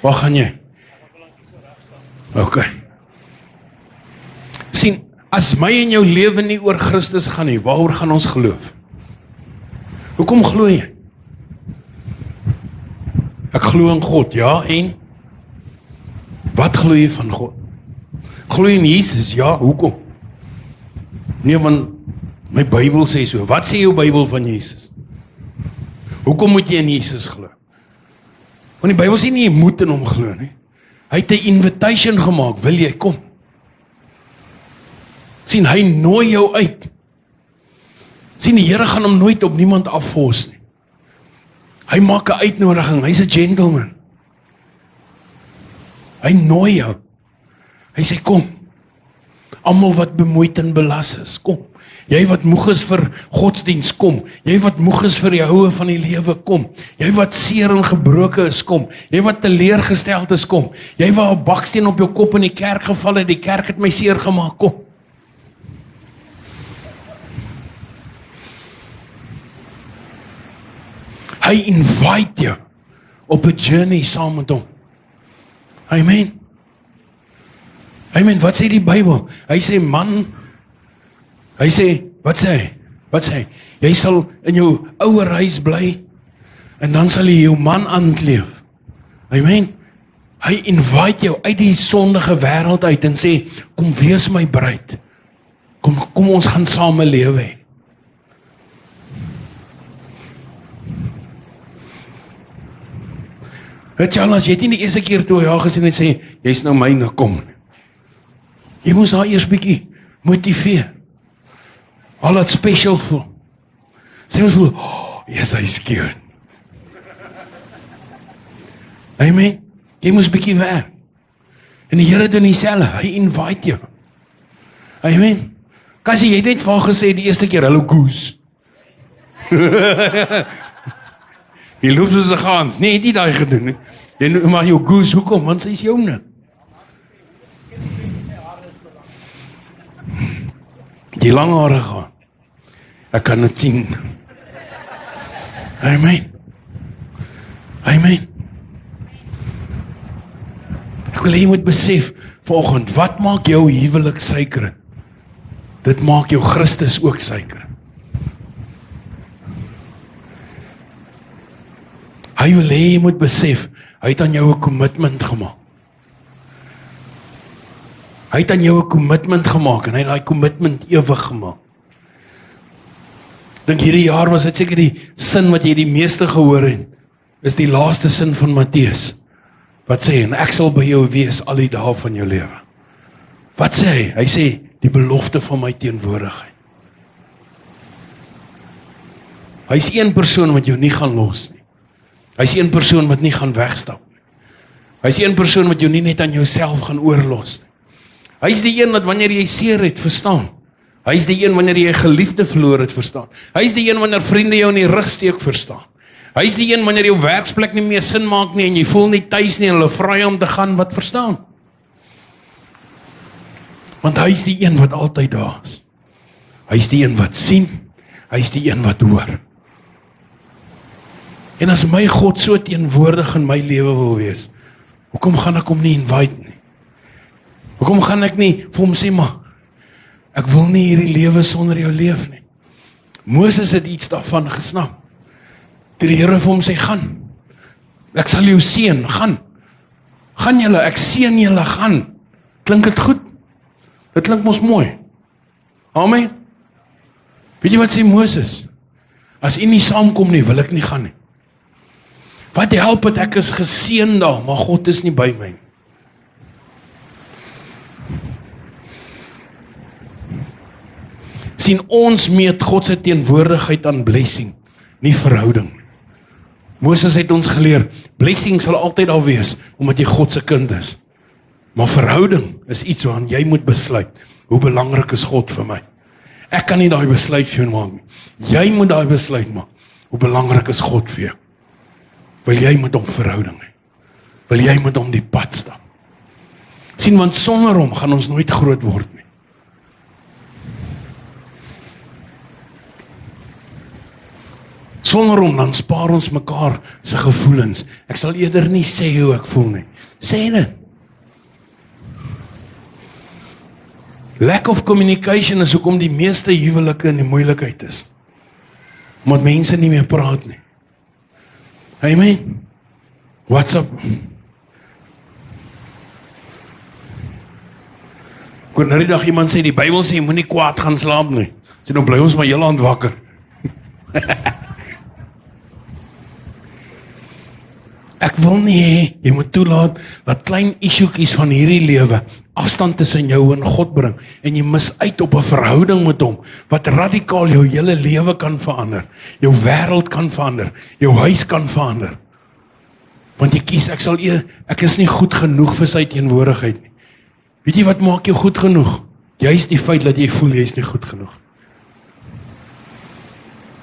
waar gaan jy? OK. Sien, as my en jou lewe nie oor Christus gaan nie, waaroor gaan ons geloof? Hoekom glo jy? Ek glo in God, ja, en? Wat glo jy van God? Glo jy in Jesus, ja, hoekom? Nee, want my Bybel sê so. Wat sê jou Bybel van Jesus? Hoekom moet jy in Jesus glo? Want die Bybel sê nie jy moet in hom glo nie. Hy het 'n invitation gemaak, wil jy kom? Sien, hy nooi jou uit. Sien, die Here gaan hom nooit op niemand afvors nie. Hy maak 'n uitnodiging, hy's 'n gentleman. Hy nooi jou. Hy sê kom. Almal wat bemoeid en belas is, kom. Jy wat moeg is vir godsdiens, kom. Jy wat moeg is vir die houe van die lewe, kom. Jy wat seer en gebroken is, kom. Jy wat teleurgesteld is, kom. Jy wat 'n baksteen op jou kop in die kerk geval het, die kerk het my seer gemaak, kom. Hy invite jou op 'n journey saam met hom. Amen. Amen, wat sê die Bybel? Hy sê wat sê hy? Wat sê hy? Jy sal in jou ouer huis bly, en dan sal jy jou man aankleef. Amen. Hy invite jou uit die sondige wêreld uit en sê, kom wees my bruid. Kom ons gaan same lewe. Het jy al as jy nie die eerste keer toe ja gesien en sê, jy's nou myne, kom. Jy moes haar eers bietjie motiveer. Al dat special voel. Sy ons voel, yes, hy's cute. Amen. Jy moes bietjie werk. En die Here doen dieselfde, hy invite jou. Amen. Kassie, jy het net vir haar gesê die eerste keer, hallo goose. Jy loop soos 'n gans. Nee, het nie daai gedoen nie. Jy noem maar jou goose, hoekom? Want sy is joune. Die lang hare gaan. Ek kan dit sien. Amen. Amen. Ek wil hê jy moet besef vanoggend, wat maak jou huwelik suiker? Dit maak jou Christus ook suiker. Hy wil hê jy moet besef, hy het aan jou 'n commitment gemaak. Hy het aan jou 'n commitment gemaak en hy het daai commitment ewig gemaak. Dink hierdie jaar was dit seker die sin wat jy die meeste gehoor het, is die laaste sin van Matteus. Wat sê hy? En ek sal by jou wees al die dae van jou lewe. Wat sê hy? Hy sê die belofte van my teenwoordigheid. Hy is een persoon wat jou nie gaan los nie. Hy is een persoon wat nie gaan wegstap nie. Hy is een persoon wat jou nie net aan jouself gaan oorlos nie. Hy is die een wat wanneer jy seer het, verstaan. Hy is die een wanneer jy 'n geliefde verloor het, verstaan. Hy is die een wanneer vriende jou in die rug steek, verstaan. Hy is die een wanneer jou werksplek nie meer sin maak nie en jy voel nie tuis nie en hulle vra jou om te gaan, wat verstaan. Want hy is die een wat altyd daar is. Hy is die een wat sien, hy is die een wat hoor. En as my God so teenwoordig in my lewe wil wees, hoekom gaan ek hom nie invite nie? Hoekom gaan ek nie vir hom sê, maar ek wil nie hierdie lewe sonder jou leef nie. Moses het iets daarvan gesnap. Toe die Here vir hom sê, gaan. Ek sal jou seën, gaan. Gaan julle, ek seën julle, gaan. Klink dit goed? Dit klink mos mooi. Amen. Weet jy wat sê Moses? As u nie saamkom nie, wil ek nie gaan nie. Wat help het, ek is geseën daar, maar God is nie by my. Sien, ons meet God se teenwoordigheid aan blessing, nie verhouding. Moses het ons geleer, blessing sal altyd daar wees, omdat jy God se kind is. Maar verhouding is iets waaraan jy moet besluit, hoe belangrik is God vir my. Ek kan nie daai besluit vir jou maak nie. Jy moet daai besluit maak, hoe belangrik is God vir jou. Wil jy met hom verhouding hê? Wil jy met hom die pad stap? Sien, want sonder hom gaan ons nooit groot word nie. Sonder hom dan spaar ons mekaar se gevoelens. Ek sal eerder nie sê hoe ek voel nie. Sê dit. Lack of communication is hoekom die meeste huwelike in die moeilikheid is. Omdat mense nie meer praat nie. Amen. WhatsApp. Ek hoor nou die dag iemand sê, die Bybel sê, jy moet nie kwaad gaan slaap nie. Sê, nou bly ons maar heel aand wakker. Ek wil nie hê, jy moet toelaat, dat klein issuekies van hierdie lewe, afstand tussen jou en God bring, en jy mis uit op 'n verhouding met hom, wat radikaal jou hele lewe kan verander, jou wêreld kan verander, jou huis kan verander. Want jy kies, ek is nie goed genoeg vir sy teenwoordigheid nie. Weet jy wat maak jou goed genoeg? Juist die feit dat jy voel jy is nie goed genoeg.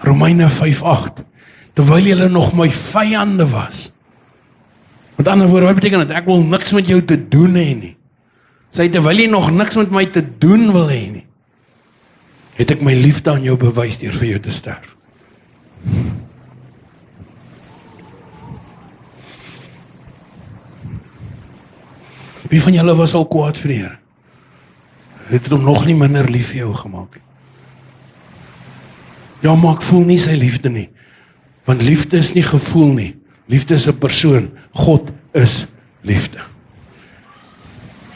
Romeine 5:8, terwyl julle nog my vyande was. Met ander woorde, wat beteken dit? Ek wil niks met jou te doen hê nie. Sê, terwyl jy nog niks met my te doen wil hê nie, het ek my liefde aan jou bewys deur vir jou te sterf. Wie van julle was al kwaad vir die Here? Het hom nog nie minder lief vir jou gemaak nie. Ja, maar ek voel nie sy liefde nie. Want liefde is nie gevoel nie. Liefde is 'n persoon. God is liefde.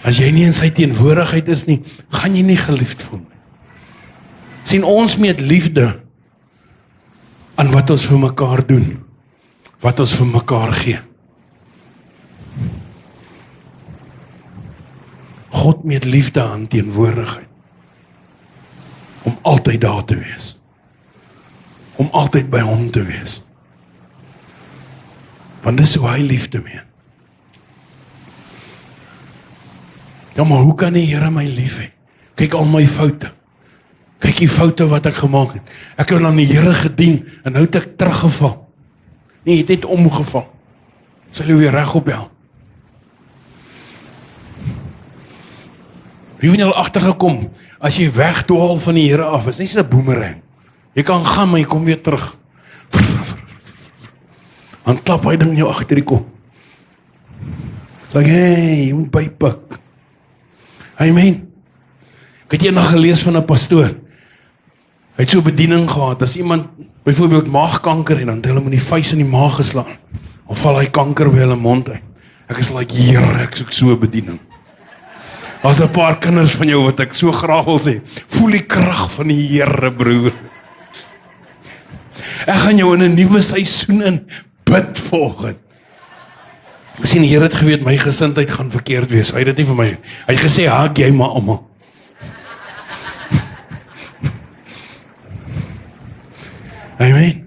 As jy nie in sy teenwoordigheid is nie, gaan jy nie geliefd voel nie. Sien, ons meet liefde aan wat ons vir mekaar doen. Wat ons vir mekaar gee. God meet liefde aan teenwoordigheid. Om altyd daar te wees. Om altyd by hom te wees. Want dis hoe hy liefde meen. Ja, maar hoe kan die Here my lief hê? Kyk al my foute. Kyk die foute wat ek gemaak het. Ek het aan die Here gedien en nou het ek teruggeval. Nee, het net omgeval. Sal jy weer reg opbel? Wie van julle agtergekom, as jy wegdwaal van die Here af, is nie so 'n boomerang. Jy kan gaan, maar jy kom weer terug. Dan klap hy ding jou agter die kop. Sê, hey, jy moet bypik. Amen. Ek het eendag gelees van 'n pastoor. Hy het so 'n bediening gehad, as iemand byvoorbeeld maagkanker en dan het hulle met die vuis in die maag geslaan, of val hy kanker by hulle mond uit. Ek is like, Here, ek soek so 'n bediening. As 'n paar kinders van jou wat ek so graag wil sê, voel die krag van die Here, broer. Ek gaan jou in 'n nuwe seisoen in bid volgens. Ek sien die Here het geweet my gesindheid gaan verkeerd wees. Hy het dit nie vir my. Hy het gesê, haak jy maar almal. Amen.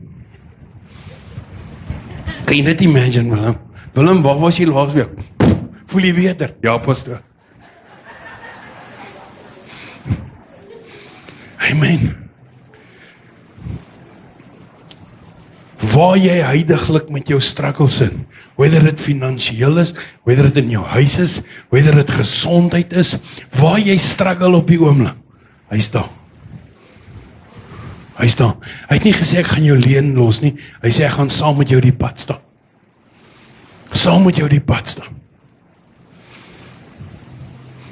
Kan jy net imagine, Willem? Willem, waar was jy laas week? Voel jy beter? Ja, pastoor. Amen. Waar jy huidiglik met jou struggles in, whether dit finansiëel is, whether dit in jou huis is, whether dit gesondheid is, waar jy struggle op die oomblik, hy's daar. Hy's daar. Hy het nie gesê ek gaan jou leen los nie, hy sê ek gaan saam met jou die pad staan. Saam met jou die pad staan.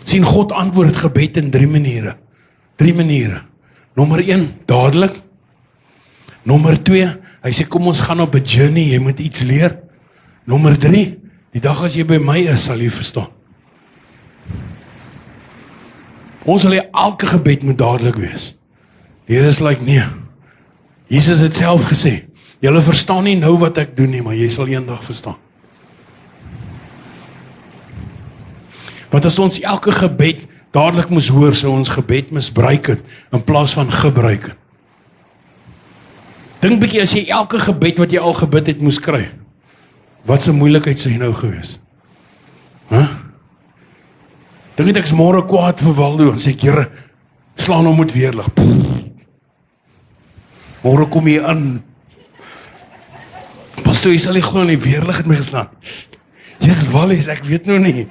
Sien, God antwoord gebed in 3 maniere. 3 maniere. Nommer 1, dadelik. Nommer 2, hy sê kom ons gaan op 'n journey, jy moet iets leer. Nommer 3, die dag as jy by my is, sal jy verstaan. Ons wil hê elke gebed moet dadelik wees. Die Here is like, nee. Jesus het self gesê, julle verstaan nie nou wat ek doen nie, maar jy sal eendag verstaan. Want as ons elke gebed dadelik moes hoor, sou ons gebed misbruik het, in plaas van gebruik het. Dink bietjie, as jy elke gebed wat jy al gebid het moes kry, wat 'n moeilikheid sou jy nou gewees? Dink ek is môre kwaad vir Waldo, en sê ek, Here, slaan hom met weerlig. Môre kom jy aan. Pastoor, jy sal nie glo nie, weerlig het my geslaan. Jesus, Wallis, ek weet nou nie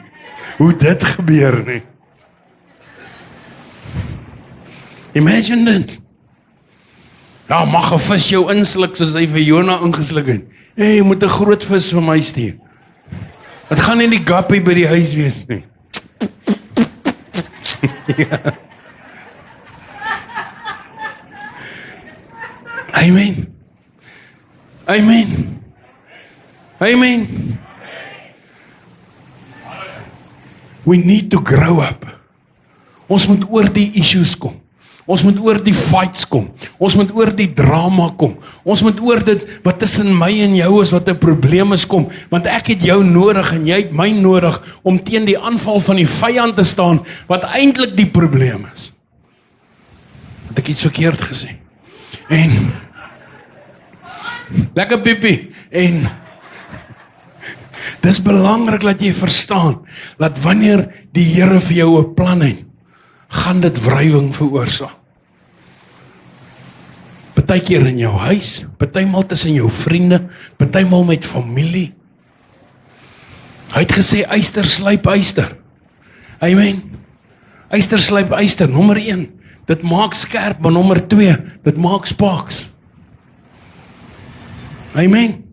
hoe dit gebeur nie. Imagine dit. Ja, mag 'n vis jou insluk soos hy vir Jona ingesluk het. Hey, jy moet 'n groot vis vir my stuur. Het gaan nie die guppy by die huis wees nie. Ja. Amen. Amen. Amen. We need to grow up. Ons moet oor die issues kom. Ons moet oor die fights kom. Ons moet oor die drama kom. Ons moet oor dit wat tussen my en jou is, wat 'n probleem is kom. Want ek het jou nodig en jy het my nodig om teen die aanval van die vyand te staan, wat eintlik die probleem is. Het ek iets verkeerd gesê? En lekker piepie. En dis belangrik dat jy verstaan, dat wanneer die Here vir jou 'n plan het, gaan dit wrywing veroorsaak. Partykeer in jou huis, partymal tussen jou vriende, partymal met familie. Hy het gesê, yster slyp yster. Amen. Yster slyp yster, nommer 1. Dit maak skerp, maar nommer 2, dit maak spaaks. Amen.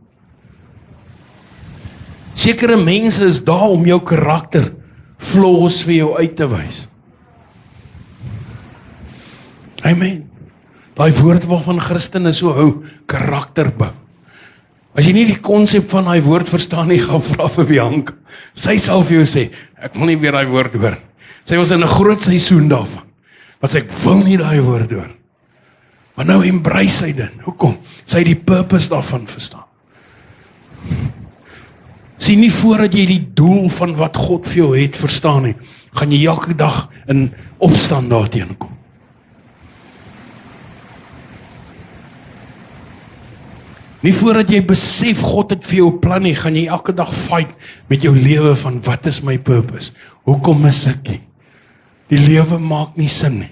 Sekere mense is daar om jou karakter, flaws vir jou uit te wys. Amen. Daai woord waarvan Christene so hou, karakterbou. As jy nie die konsep van daai woord verstaan nie, gaan vra vir Bianca. Sy sal vir jou sê, ek wil nie weer daai woord hoor. Sy was in 'n groot seisoen daarvan. Want sy, ek wil nie daai woord hoor. Maar nou embrace sy dit. Hoekom? Sy het die purpose daarvan verstaan. Sien nie voordat jy die doel van wat God vir jou het verstaan nie, gaan jy elke dag in opstand daarteen kom. Nie voordat jy besef God het vir jou 'n plan nie, gaan jy elke dag fight met jou lewe van wat is my purpose? Hoekom mis ek nie? Die lewe maak nie sin nie.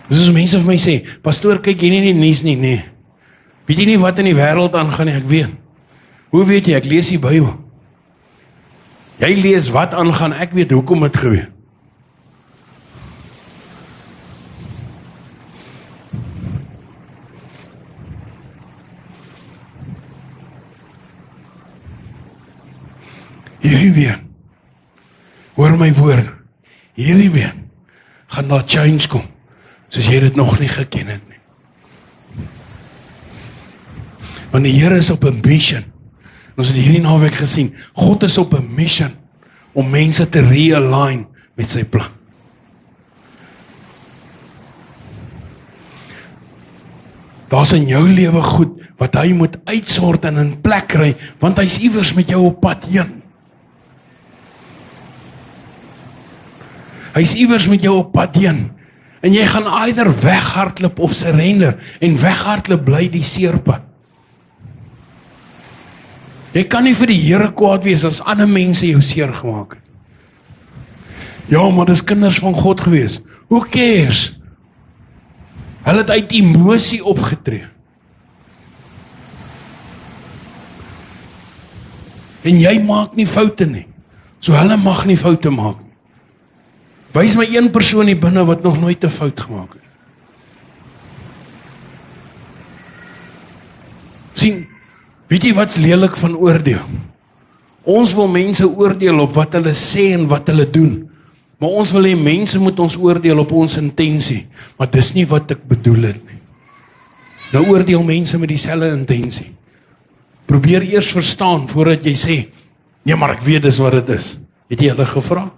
Dis as mense vir my sê, pastoor, kyk jy nie die nuus nie, nee. Weet jy nie wat in die wêreld aangaan nie, ek weet. Hoe weet jy? Ek lees die Bybel. Jy lees wat aangaan, ek weet hoekom dit gebeur. Hierdie weer, hoor my woord, hierdie weer, gaan daar change kom, soos jy dit nog nie geken het nie. Want die Here is op 'n mission. Ons het hierdie naweek gesien, God is op 'n mission om mense te realign met sy plan. Daar's in jou lewe goed wat hy moet uitsort en in plek kry, want hy's iewers met jou op pad heen. Hy's iewers met jou op pad heen. En jy gaan either weghardloop of surrender. En weghardloop bly die seerpad. Jy kan nie vir die Here kwaad wees as ander mense jou seer gemaak het. Ja, maar dis kinders van God gewees. Who cares? Hulle het uit emosie opgetree. En jy maak nie foute nie. So hulle mag nie foute maak nie. Wys my een persoon hier binne wat nog nooit 'n fout gemaak het. Sien, weet jy wat's lelik van oordeel? Ons wil mense oordeel op wat hulle sê en wat hulle doen. Maar ons wil hê mense moet ons oordeel op ons intensie. Maar dis nie wat ek bedoel het nie. Nou oordeel mense met dieselfde intensie. Probeer eers verstaan voordat jy sê, nee, maar ek weet dis wat dit is. Het jy hulle gevra?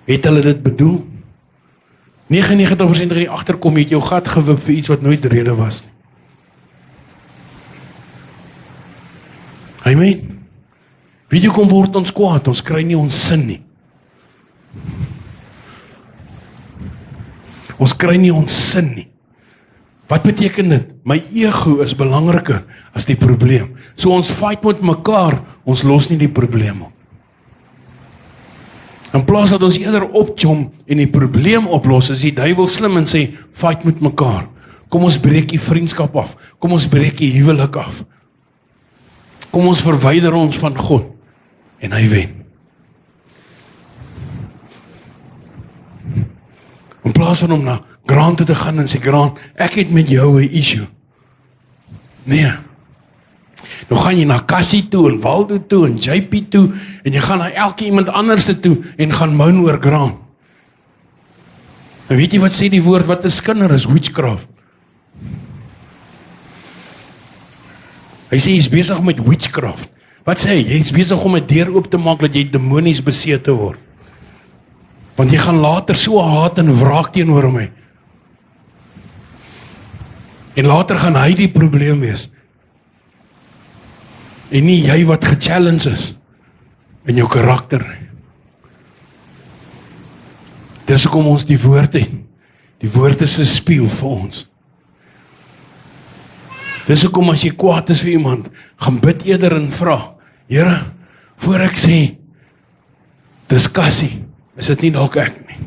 Het hulle dit bedoel? 99% gaan jy agterkom, jy het jou gat gewip vir iets wat nooit rede was nie. Amen. Weet jy kom word ons kwaad, ons kry nie ons sin nie. Ons kry nie ons sin nie. Wat beteken dit? My ego is belangriker as die probleem. So ons fight met mekaar, ons los nie die probleem op. In plaas dat ons eerder opchom en die probleem oplos, is die duiwel slim en sê, fight met mekaar. Kom ons breek die vriendskap af. Kom ons breek die huwelik af. Kom ons verwyder ons van God. En hy wen. In plaas van om na Grant toe te gaan en sê, Grant, ek het met jou 'n issue. Nee. Nou gaan jy na Cassie toe en Waldo toe en JP toe en jy gaan na elke iemand anders toe en gaan moan oor Grant. En weet jy wat sê die woord, wat 'n skinder is? Witchcraft. Hy sê, jy is besig met witchcraft. Wat sê hy? Jy is besig om 'n deur oop te maak dat jy demonies besete word. Want jy gaan later so haat en wraak teenoor my. En later gaan hy die probleem wees. En nie jy wat gechallenge is in jou karakter. Dis hoekom ons die woord het. Die woord is 'n spieël vir ons. Dis hoekom as jy kwaad is vir iemand, gaan bid eerder en vra, Here, voor ek sê, Dis Cassie, is dit nie dalk ek nie?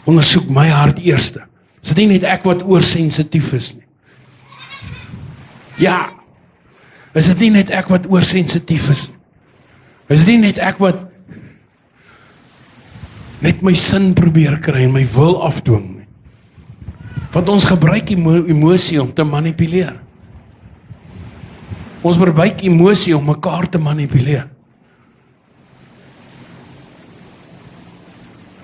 Ondersoek my hart eerste. Is dit nie net ek wat oorsensitief is nie? Ja, is dit nie net ek wat oorsensitief is nie? Is dit nie net ek wat net my sin probeer kry en my wil afdwing nie? Want ons gebruik emosie om te manipuleer. Ons gebruik emosie om mekaar te manipuleer.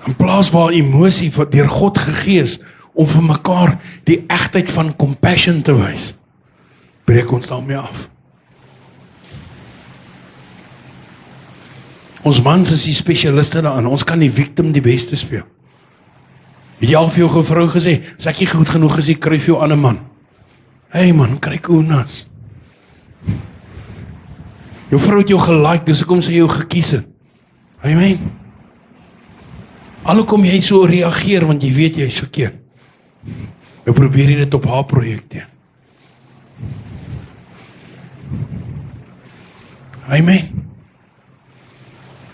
In plaas waar emosie deur God gegee is om vir mekaar die egtheid van compassion te wys, breek ons daarmee af. Ons mans is die spesialiste daarin, ons kan die victim die beste speel. Het jy al vir jou vrou gesê, as ek nie goed genoeg is, ek kry vir jou ander man. Hey man, kry koenas. Jou vrou het jou gelike, dis hoekom sy jou gekies het. Amen. Alhoekom jy so reageer, want jy weet jy is verkeerd. Jy probeer dit op haar projekteer. Amen.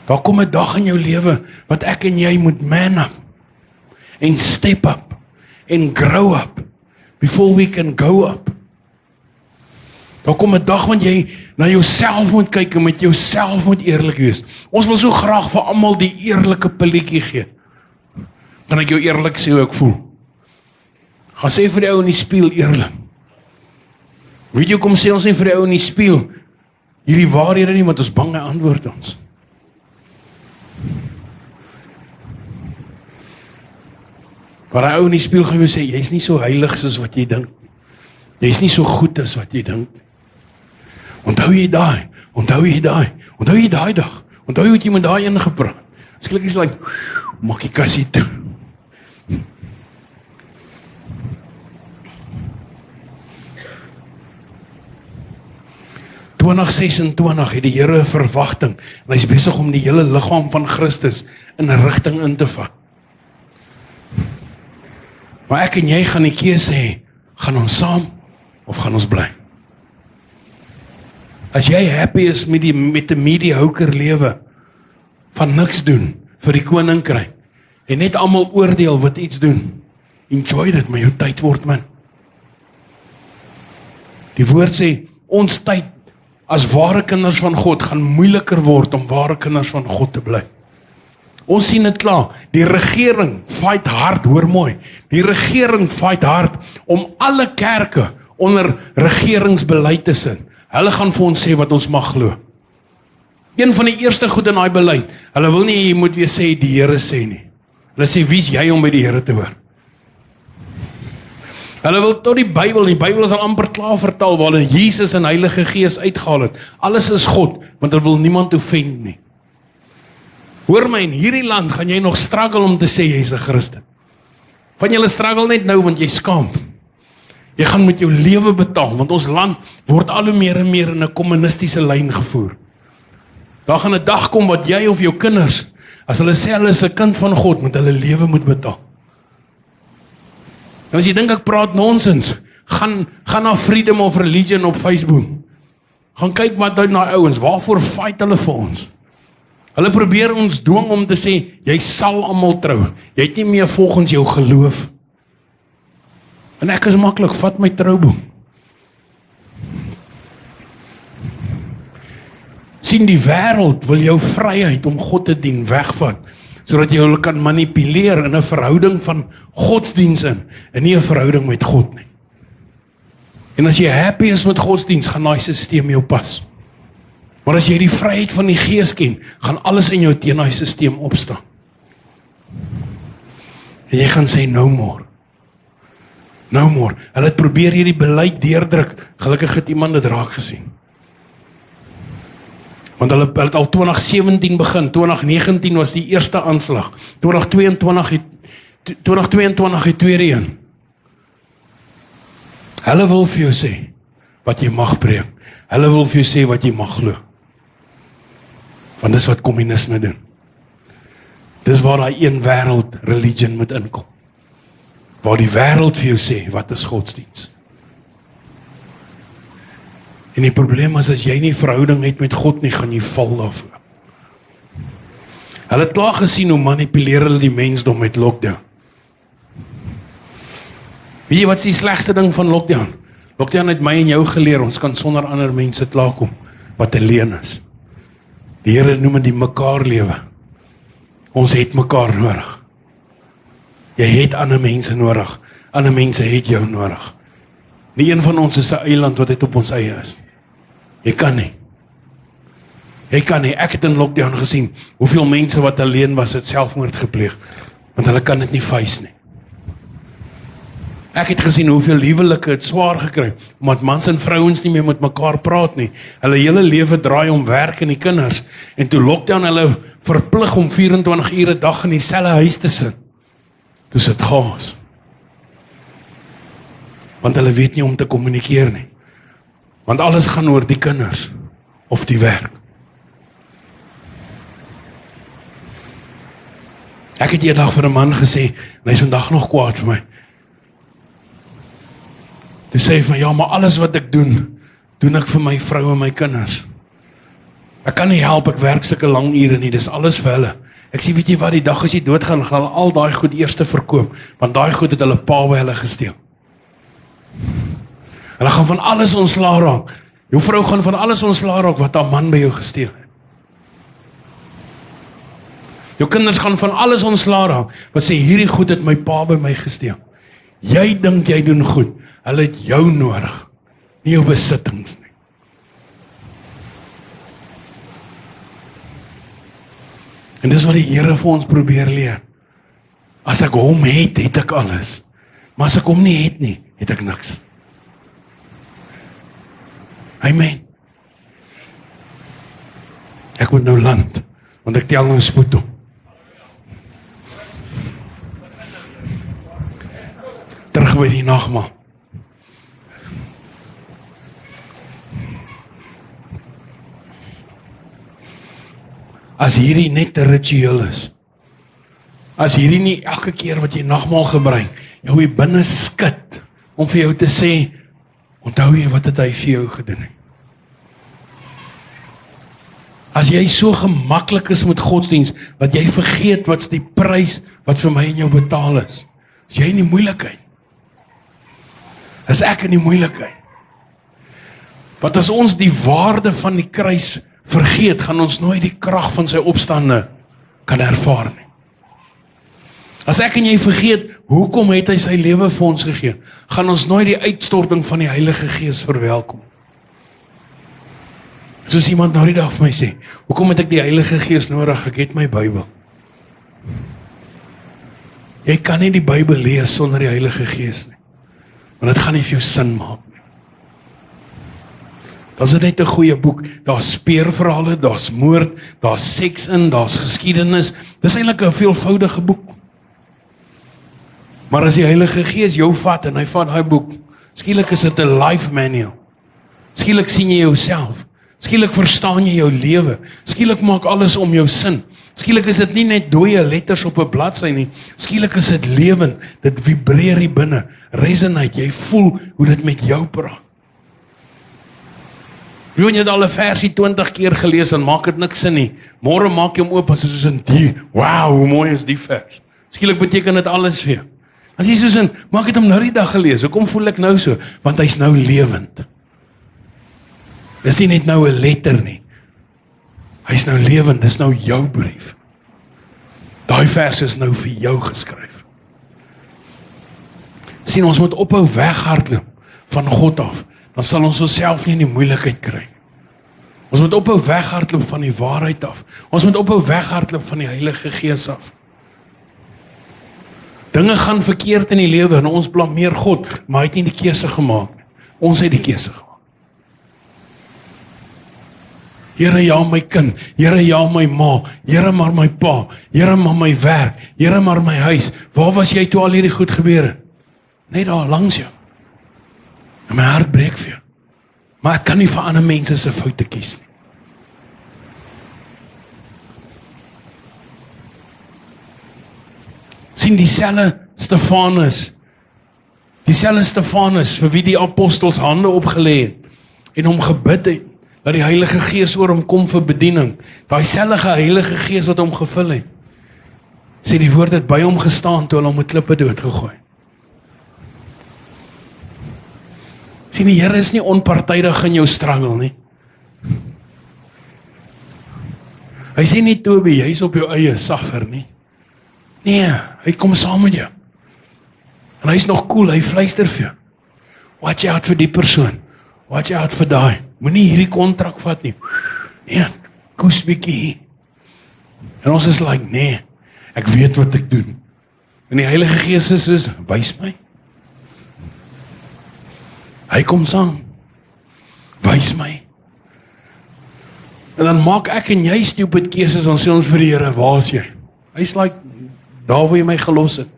Daar kom 'n dag in jou lewe, wat ek en jy moet man up, en step up, en grow up, before we can go up. Daar kom 'n dag wanneer jy na jouself moet kyk en met jouself moet eerlik wees. Ons wil so graag vir almal die eerlike pilletjie gee. Kan ek jou eerlik sê hoe ek voel? Gaan sê vir die ou in die spieël eerlik. Weet jy kom sê ons nie vir die ou in die spieël hierdie waarhede nie, want ons bang hy antwoord ons. Maar hy ou in die spieël gaan jou sê, jy's nie so heilig soos wat jy dink. Jy's nie so goed as wat jy dink. Onthou jy daai? Onthou jy daai? Onthou jy daai dag? Onthou jy wat jy met daai een gepraat? As ek is like, maak die kassie toe. In 2026 het die Here 'n verwagting en hy is besig om die hele liggaam van Christus in 'n rigting in te vat. Maar ek en jy gaan die keuse hê, gaan ons saam of gaan ons bly? As jy happy is met 'n mediocre lewe van niks doen vir die koninkryk en net almal oordeel wat iets doen, enjoy dit, maar jou tyd word min. Die woord sê, ons tyd as ware kinders van God gaan moeiliker word om ware kinders van God te bly. Ons sien dit klaar, die regering fight hard, hoor mooi, die regering fight hard om alle kerke onder regeringsbeleid te sit. Hulle gaan vir ons sê wat ons mag glo. Een van die eerste goed in daai beleid, hulle wil nie jy moet weer sê die Here sê nie. Hulle sê wie's jy om by die Here te hoor? Hulle wil tot die Bybel is al amper klaar vertaal, waar hulle Jesus en Heilige Gees uitgehaal het. Alles is God, want hulle wil niemand offend nie. Hoor my, in hierdie land gaan jy nog struggle om te sê jy is 'n Christen. Van julle struggle net nou, want jy skaam. Jy gaan met jou lewe betaal, want ons land word al hoe meer en meer in 'n kommunistiese lyn gevoer. Daar gaan 'n dag kom wat jy of jou kinders, as hulle sê hulle is 'n kind van God, met hulle lewe moet betaal. En as jy dink ek praat nonsens, gaan na Freedom of Religion op Facebook. Gaan kyk wat doen daai ouens, waarvoor fight hulle vir ons? Hulle probeer ons dwing om te sê, jy sal almal trou. Jy het nie meer volgens jou geloof. En ek is maklik, vat my trouboek. Sien, die wêreld wil jou vryheid om God te dien wegvat, sodat jy hulle kan manipuleer in 'n verhouding van godsdiens in, en nie 'n verhouding met God nie. En as jy happy is met godsdiens, gaan daai stelsel jou pas. Maar as jy die vryheid van die Gees ken, gaan alles in jou teen daai stelsel opstaan. En jy gaan sê, no more. No more. Hulle het probeer hierdie beleid deurdruk, gelukkig het iemand dit raak gesien. Want hulle het al 2017 begin, 2019 was die eerste aanslag, 2022 het tweede een. Hulle wil vir jou sê, wat jy mag preek. Hulle wil vir jou sê, wat jy mag glo. Want dis wat kommunisme doen. Dis waar daai een wêreld religion moet inkom. Waar die wêreld vir jou sê, wat is godsdiens? En die probleem is, as jy nie verhouding het met God nie, gaan jy val daarvoor. Hulle het klaar gesien hoe manipuleer hulle die mensdom met lockdown. Weet jy wat is die slegste ding van lockdown? Lockdown het my en jou geleer, ons kan sonder ander mense klaarkom, wat alleen is. Die Here noem dit mekaar lewe. Ons het mekaar nodig. Jy het ander mense nodig, ander mense het jou nodig. Nie een van ons is 'n eiland wat dit op ons eie is. Jy kan nie. Ek het in lockdown gesien, hoeveel mense wat alleen was, het selfmoord gepleeg, want hulle kan dit nie face nie. Ek het gesien hoeveel huwelike het swaar gekry, omdat mans en vrouens nie meer met mekaar praat nie. Hulle hele lewe draai om werk en die kinders, en toe lockdown hulle verplig om 24 ure 'n dag in dieselfde huis te sit. Toe sit chaos. Want hulle weet nie om te kommunikeer nie. Want alles gaan oor die kinders, of die werk. Ek het eendag vir 'n man gesê, en hy is vandag nog kwaad vir my. Toe sê hy van, ja, maar alles wat ek doen ek vir my vrou en my kinders. Ek kan nie help, ek werk sulke lang ure nie, dis alles vir hulle. Ek sê, weet jy wat, die dag as jy doodgaan, gaan hulle al daai goed eers verkoop, want daai goed het hulle pa by hulle gesteel. Hulle gaan van alles ontslae raak. Jou vrou gaan van alles ontslae raak wat haar man by jou gesteel het. Jou kinders gaan van alles ontslae raak, wat sê, hierdie goed het my pa by my gesteel. Jy dink jy doen goed, hulle het jou nodig, nie jou besittings nie. En dis wat die Here vir ons probeer leer. As ek hom het ek alles. Maar as ek hom nie het nie, het ek niks. Amen. Ek moet nou land, want ek tel nou spoed op. Terug by die nagmaal. As hierdie net 'n ritueel is, as hierdie nie elke keer wat jy nagmaal gebruik, jou hier binne skud, om vir jou te sê, onthou jy wat het hy vir jou gedoen het? As jy so gemaklik is met godsdiens, dat jy vergeet wat's die prys wat vir my en jou betaal is, is jy in die moeilikheid. Is ek in die moeilikheid. Want as ons die waarde van die kruis vergeet, gaan ons nooit die krag van sy opstande kan ervaar nie. As ek en jy vergeet, hoekom het hy sy lewe vir ons gegee, gaan ons nooit die uitstorting van die Heilige Gees verwelkom. Soos iemand nou die dag vir my sê, hoekom het ek die Heilige Gees nodig? Ek het my Bybel. Jy kan nie die Bybel lees sonder die Heilige Gees nie, want dit gaan nie vir jou sin maak nie. Dat is net 'n goeie boek, daar's speurverhale, daar's moord, daar's seks in, daar's geskiedenis, dis eintlik 'n veelvoudige boek. Maar as die Heilige Gees jou vat, en hy vat daai boek, skielik is dit 'n life manual. Skielik sien jy jouself, skielik verstaan jy jou lewe, skielik maak alles om jou sin, skielik is dit nie net dooie letters op 'n bladsy nie, skielik is dit lewend, dit vibreer hier binne, resonate, jy voel hoe dit met jou praat. Wie jy het al 'n versie 20 keer gelees en maak dit niks sin nie. Môre maak jy hom oop en soos in die, wow, hoe mooi is die vers. Skielik beteken dit alles vir jou. As jy soos in, maar ek het hom nou die dag gelees, hoekom voel ek nou so? Want hy's nou lewend. Dis nie net nou 'n letter nie. Hy's nou lewend, dis nou jou brief. Daai vers is nou vir jou geskryf. Sien, ons moet ophou weghardloop van God af. Dan sal ons onsself nie in die moeilikheid kry. Ons moet ophou weghardloop van die waarheid af. Ons moet ophou weghardloop van die Heilige Gees af. Dinge gaan verkeerd in die lewe en ons blameer God, maar hy het nie die keuse gemaak. Ons het die keuse gemaak. Here, ja my kind, Here, ja my ma, Here maar my pa, Here maar my werk, Here maar my huis. Waar was jy toe al hierdie goed gebeur het? Net daar langs jou. En my hart breek vir jou. Maar ek kan nie vir ander mense se foute kies nie. Sien dieselfde Stefanus vir wie die apostels hande opgelê het en hom gebid het, dat die Heilige Gees oor hom kom vir bediening. Daai selfde Heilige Gees wat hom gevul het. Sê die woord het by hom gestaan toe hulle hom met klippe doodgegooi. Sien, die Here is nie onpartydig in jou struggle nie. Hy sê nie Toby, jy is op jou eie suffer nie. Nee, hy kom saam met jou. En hy is nog cool, hy fluister vir jou. Watch out vir die persoon. Watch out vir daai. Moenie hierdie kontrak vat nie. Nee, koes bietjie hier. En ons is like, nee, ek weet wat ek doen. En die Heilige Gees is soos, wys my. Hy kom saam. Wys my. En dan maak ek en jy stupid keuses, dan sê ons vir die Here, waar is jy? Hy's like, daar waar jy my gelos het.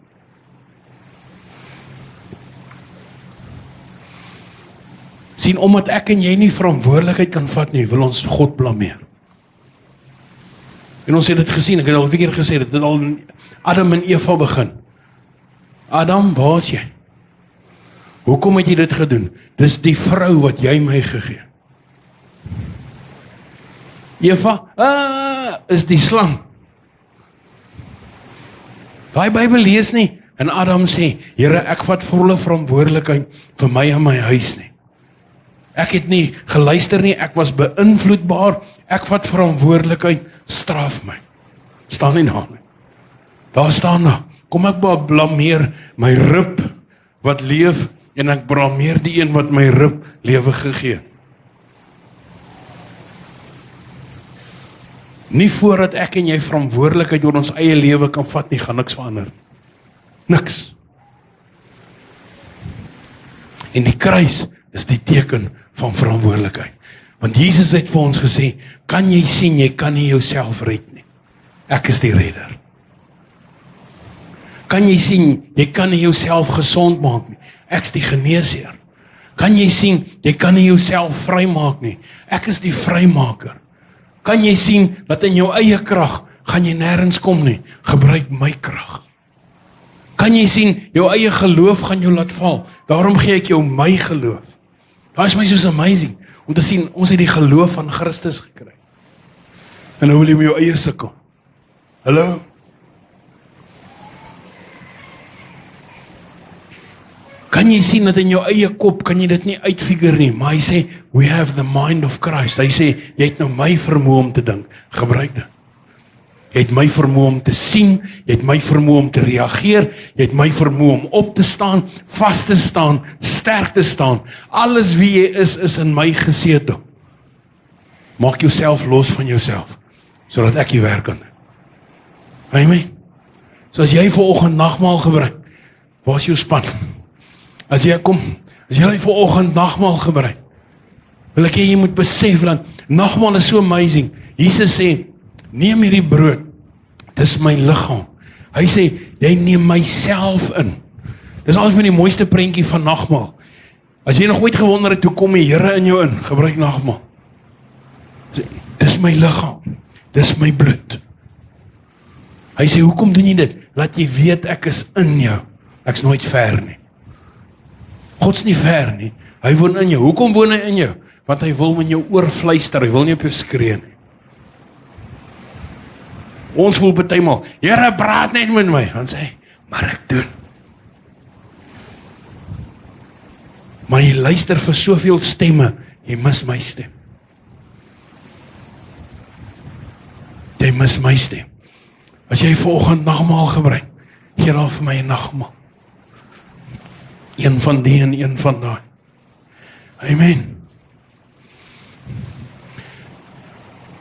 Sien, omdat ek en jy nie verantwoordelikheid kan vat nie, wil ons God blameer. En ons het dit gesien, ek het al 'n keer gesê, dit het al in Adam en Eva begin. Adam, waar is jy? Hoekom het jy dit gedoen? Dis die vrou wat jy my gegee. Eva, is die slang. Daai Bybel lees nie, en Adam sê, Here, ek vat volle verantwoordelikheid vir my en my huis nie. Ek het nie geluister nie, ek was beïnvloedbaar, ek vat verantwoordelikheid, straf my. Staan nie daar nie. Daar staan daar, kom ek blameer my rib wat leef, en ek blameer die een wat my rib lewe gegee. Nie voordat ek en jy verantwoordelikheid oor ons eie lewe kan vat nie, gaan niks verander. Niks. En die kruis is die teken van verantwoordelikheid. Want Jesus het vir ons gesê, kan jy sien, jy kan nie jouself red nie. Ek is die redder. Kan jy sien, jy kan nie jouself gesond maak nie. Ek is die geneesheer. Kan jy sien, jy kan nie jouself vrymaak nie. Ek is die vrymaker. Kan jy sien, dat in jou eie krag, gaan jy nêrens kom nie. Gebruik my krag. Kan jy sien, jou eie geloof gaan jou laat val. Daarom gee ek jou my geloof. Daar is my soos amazing, om te sien, ons het die geloof van Christus gekry. En nou wil jy met jou eie sukkel. Hallo? Kan jy sien dat in jou eie kop, kan jy dit nie uitfigure nie, maar hy sê, we have the mind of Christ. Hy sê, jy het nou my vermoë om te dink, gebruik dit. Jy het my vermoë om te sien, jy het my vermoë om te reageer, jy het my vermoë om op te staan, vas te staan, sterk te staan. Alles wie jy is in my gesetel. Maak jouself los van jouself, sodat ek die werk kan doen. Amen. So as jy vanoggend nagmaal gebruik, waar is jou span? As jy vanoggend nagmaal gebruik, wil ek jy moet besef dat nagmaal is so amazing. Jesus sê, neem hierdie brood, dis my liggaam. Hy sê, jy neem myself in. Dis alles van die mooiste prentjie van nagmaal. As jy nog ooit gewonder het, hoe kom die Here in jou in, gebruik nagmaal. Dis my liggaam, dis my bloed. Hy sê, hoekom doen jy dit? Laat jy weet, ek is in jou. Ek is nooit ver nie. God's nie ver nie. Hy woon in jou. Hoekom woon hy in jou? Want hy wil in jou oorfluister, hy wil nie op jou skree nie. Ons voel partymal, Here, praat net met my. Dan sê hy, maar ek doen. Maar jy luister vir soveel stemme, jy mis my stem. Jy mis my stem. As jy vanoggend nagmaal gebruik, gee dan vir my 'n nagmaal. Een van die en een van daai. Amen.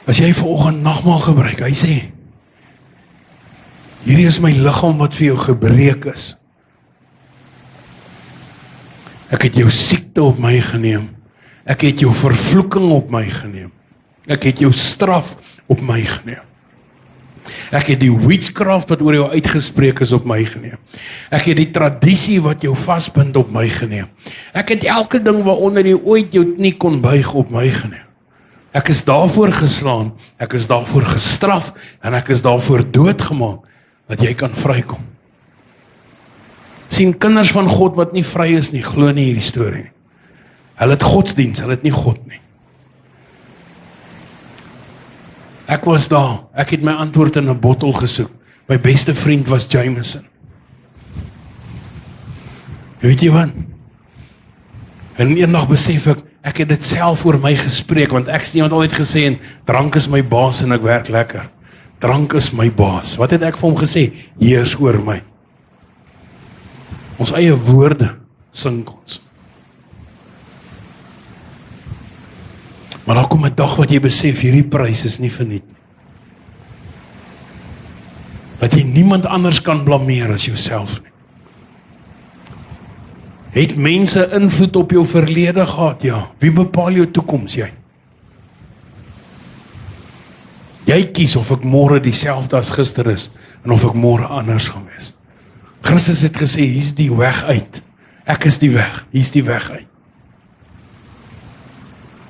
As jy vanoggend nagmaal gebruik, hy sê, hierdie is my liggaam wat vir jou gebreek is. Ek het jou siekte op my geneem. Ek het jou vervloeking op my geneem. Ek het jou straf op my geneem. Ek het die witchcraft wat oor jou uitgespreek is op my geneem. Ek het die tradisie wat jou vasbind op my geneem. Ek het elke ding waaronder jy ooit jou knie kon buig op my geneem. Ek is daarvoor geslaan, ek is daarvoor gestraf en ek is daarvoor doodgemaak dat jy kan vrykom. Sien, kinders van God wat nie vry is nie, glo nie hierdie storie nie. Hulle het godsdiens, hulle het nie God nie. Ek was daar, ek het my antwoord in 'n bottel gesoek. My beste vriend was Jameson. Weet jy wat? En eendag besef ek het dit self oor my gespreek, want ek het iemand altyd gesê, en drank is my baas en ek werk lekker. Drank is my baas. Wat het ek vir hom gesê? Heers oor my. Ons eie woorde sink ons. Maar daar kom 'n dag wat jy besef, hierdie prys is nie verniet nie. Dat jy niemand anders kan blameer as jouself nie. Het mense invloed op jou verlede gehad? Ja. Wie bepaal jou toekoms? Jy. Jy kies of ek môre dieselfde as gister is, en of ek môre anders gaan wees. Christus het gesê, hier's die weg uit. Ek is die weg, hier's die weg uit.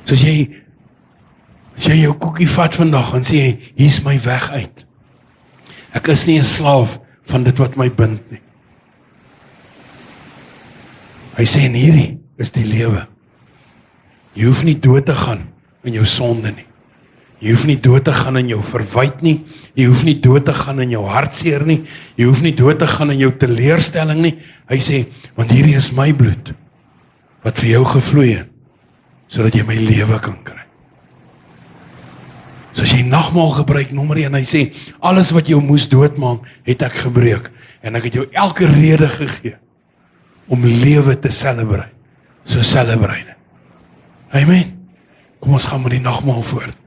So as jy jou koekie vat vandag, en sê, hier's my weg uit. Ek is nie 'n slaaf van dit wat my bind nie. Hy sê, en hierdie is die lewe. Jy hoef nie dood te gaan in jou sonde nie. Jy hoef nie dood te gaan in jou verwyte nie. Jy hoef nie dood te gaan in jou hartseer nie. Jy hoef nie dood te gaan in jou teleurstelling nie. Hy sê, want hierdie is my bloed, wat vir jou gevloei het, sodat jy my lewe kan kry. So as jy nagmaal gebruik, nommer 1, hy sê, alles wat jou moes doodmaak, het ek gebreek. En ek het jou elke rede gegee, om lewe te celebrate. So celebrate. Amen. Kom ons gaan met die nagmaal voort.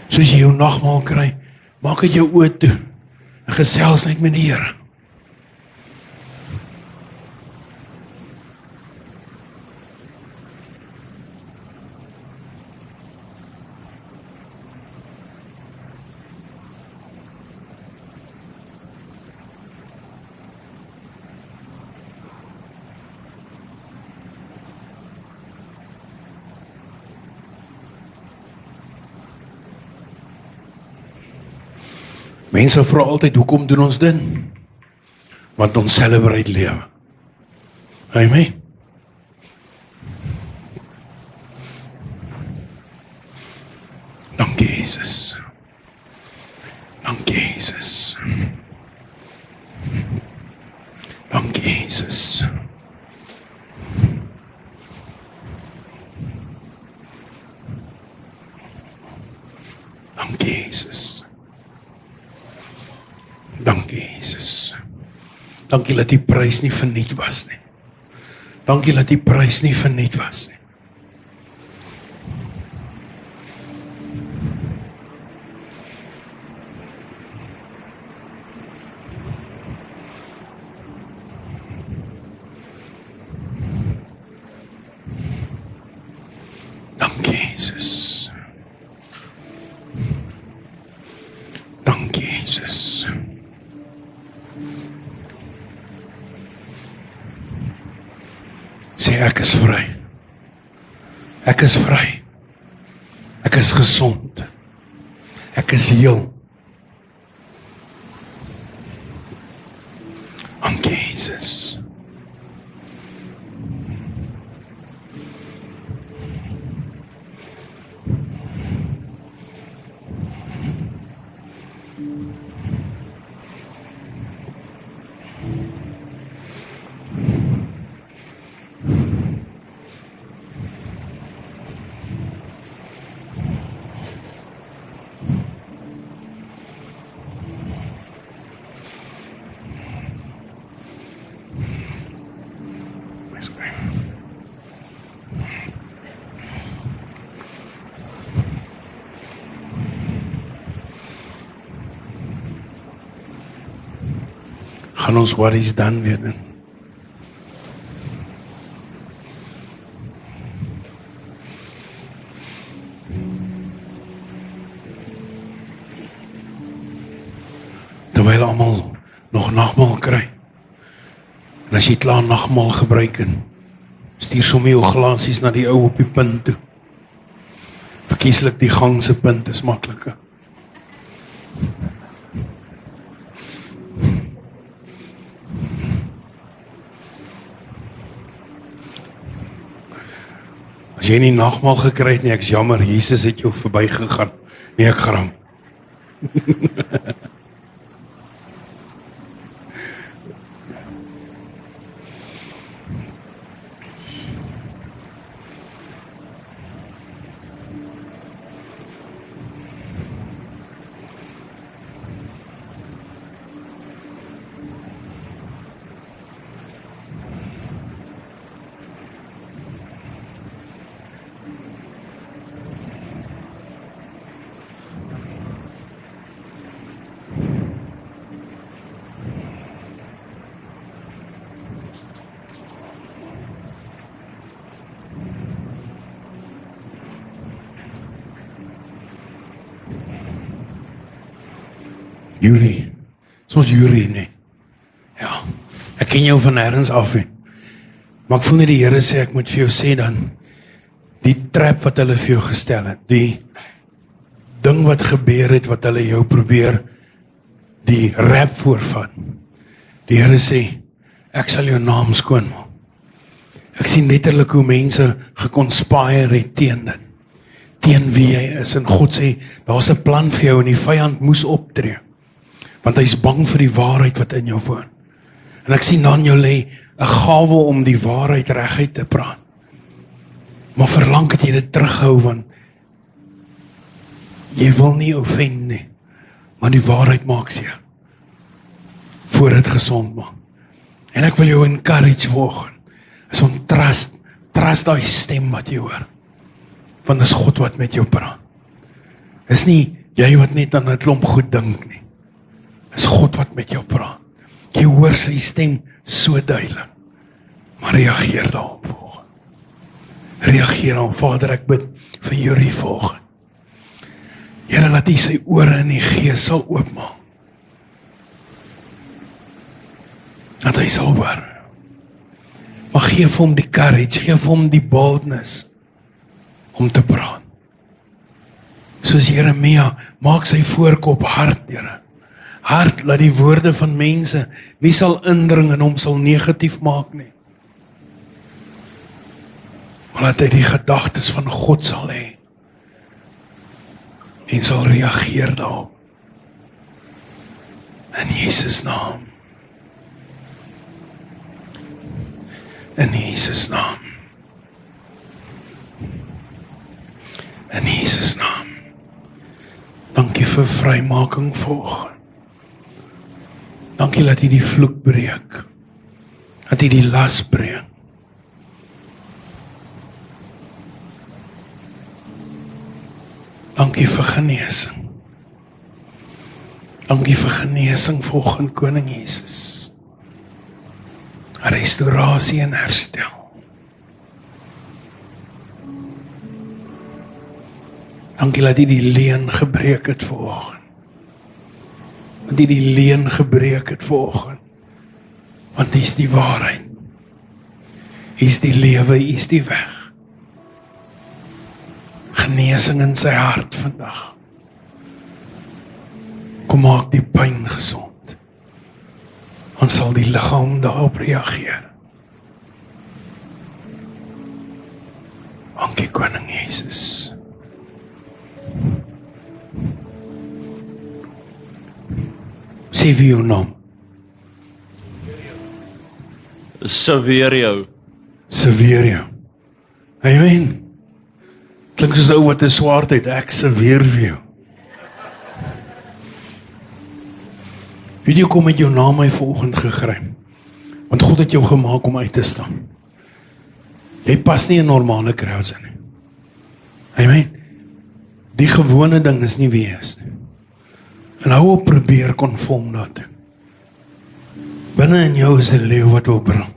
Soos jy jou nagmaal kry, maak dit jou oë toe, en gesels net met die Here. Mense vra altyd, hoekom doen ons dit? Want ons celebrate lewe. Amen. Dankie Jesus. Dankie Jesus. Dankie Jesus. Dankie Jesus. Dankie Jesus. Dankie dat die prys nie verniet was nie. Dankie dat die prys nie verniet was nie. Dankie Jesus. Dankie Jesus. Sê ek is vry. Ek is vry. Ek is gesond. Ek is heel. Dankie Jesus. Gaan ons worries dan weer doen. Terwyl almal nog nagmaal kry. En as jy klaar nagmaal gebruik en stuur sommer jou glasies na die ou op die punt toe. Verkieslik die gang se punt is makliker. As jy nie nagmaal gekry het nie, ek's jammer, Jesus het jou verbygegaan. Nee, ek gram. Julie, soos Julie, nee. Ja, ek ken jou van nêrens af, maar ek voel net die Here sê, ek moet vir jou sê dan, die trap wat hulle vir jou gestel het, die ding wat gebeur het, wat hulle jou probeer, die rap voorvat, die Here sê, ek sal jou naam skoon maak. Ek sien letterlik hoe mense geconspire het teen dit, teen wie jy is, en God sê, daar is 'n plan vir jou, en die vyand moes optree, want hy is bang vir die waarheid wat in jou woon. En ek sien dan jou lê 'n gawe om die waarheid reguit te praat. Maar verlang het jy dit terughou, want jy wil nie offend nie, maar die waarheid maak seer, voor dit gesond maak. En ek wil jou encourage vanoggend, is om trust daai stem wat jy hoor, want dis God wat met jou praat. Is nie jy wat net aan 'n klomp goed dink nie, is God wat met jou praat. Jy hoor sy stem so duidelik, maar reageer daarop volgende. Reageer daarop. Vader, ek bid vir Jurie volgende. Here, laat hy sy ore in die gees sal oopmaak, dat hy sal hoor. Maar gee vir hom die courage, gee vir hom die boldness om te praat. Soos Jeremia, maak sy voorkop hard, Here. Hard, laat die woorde van mense nie sal indring en hom sal negatief maak nie. Maar laat hy die gedagtes van God sal hê en sal reageer daarop. In Jesus naam. In Jesus naam. In Jesus naam. Dankie vir vrymaking volgende. Dankie dat hy die vloek breek. Dat hy die las breek. Dankie vir genesing. Dankie vir genesing volgens Koning Jesus. Restaurasie en herstel. Dankie dat hy die leuen gebreek het vanoggend. Dat hy die leuen gebreek het vanoggend. Want hy is die waarheid. Hy is die lewe, hy is die weg. Genesing in sy hart vandag. Kom maak die pyn gesond. Dan sal die liggaam daarop reageer. Dankie Koning Jesus. Sê vir jou naam. Severio. Severio. Amen. Klink soos ou wat 'n swaard het, ek serveer vir jou. Weet jy kom met jou naam my vanoggend gegryp? Want God het jou gemaak om uit te staan. Jy pas nie in normale crowds in nie. Amen. Die gewone ding is nie wie jy is nie. En hou op probeer konform daartoe. Binne in jou is 'n leeu wat wil brand.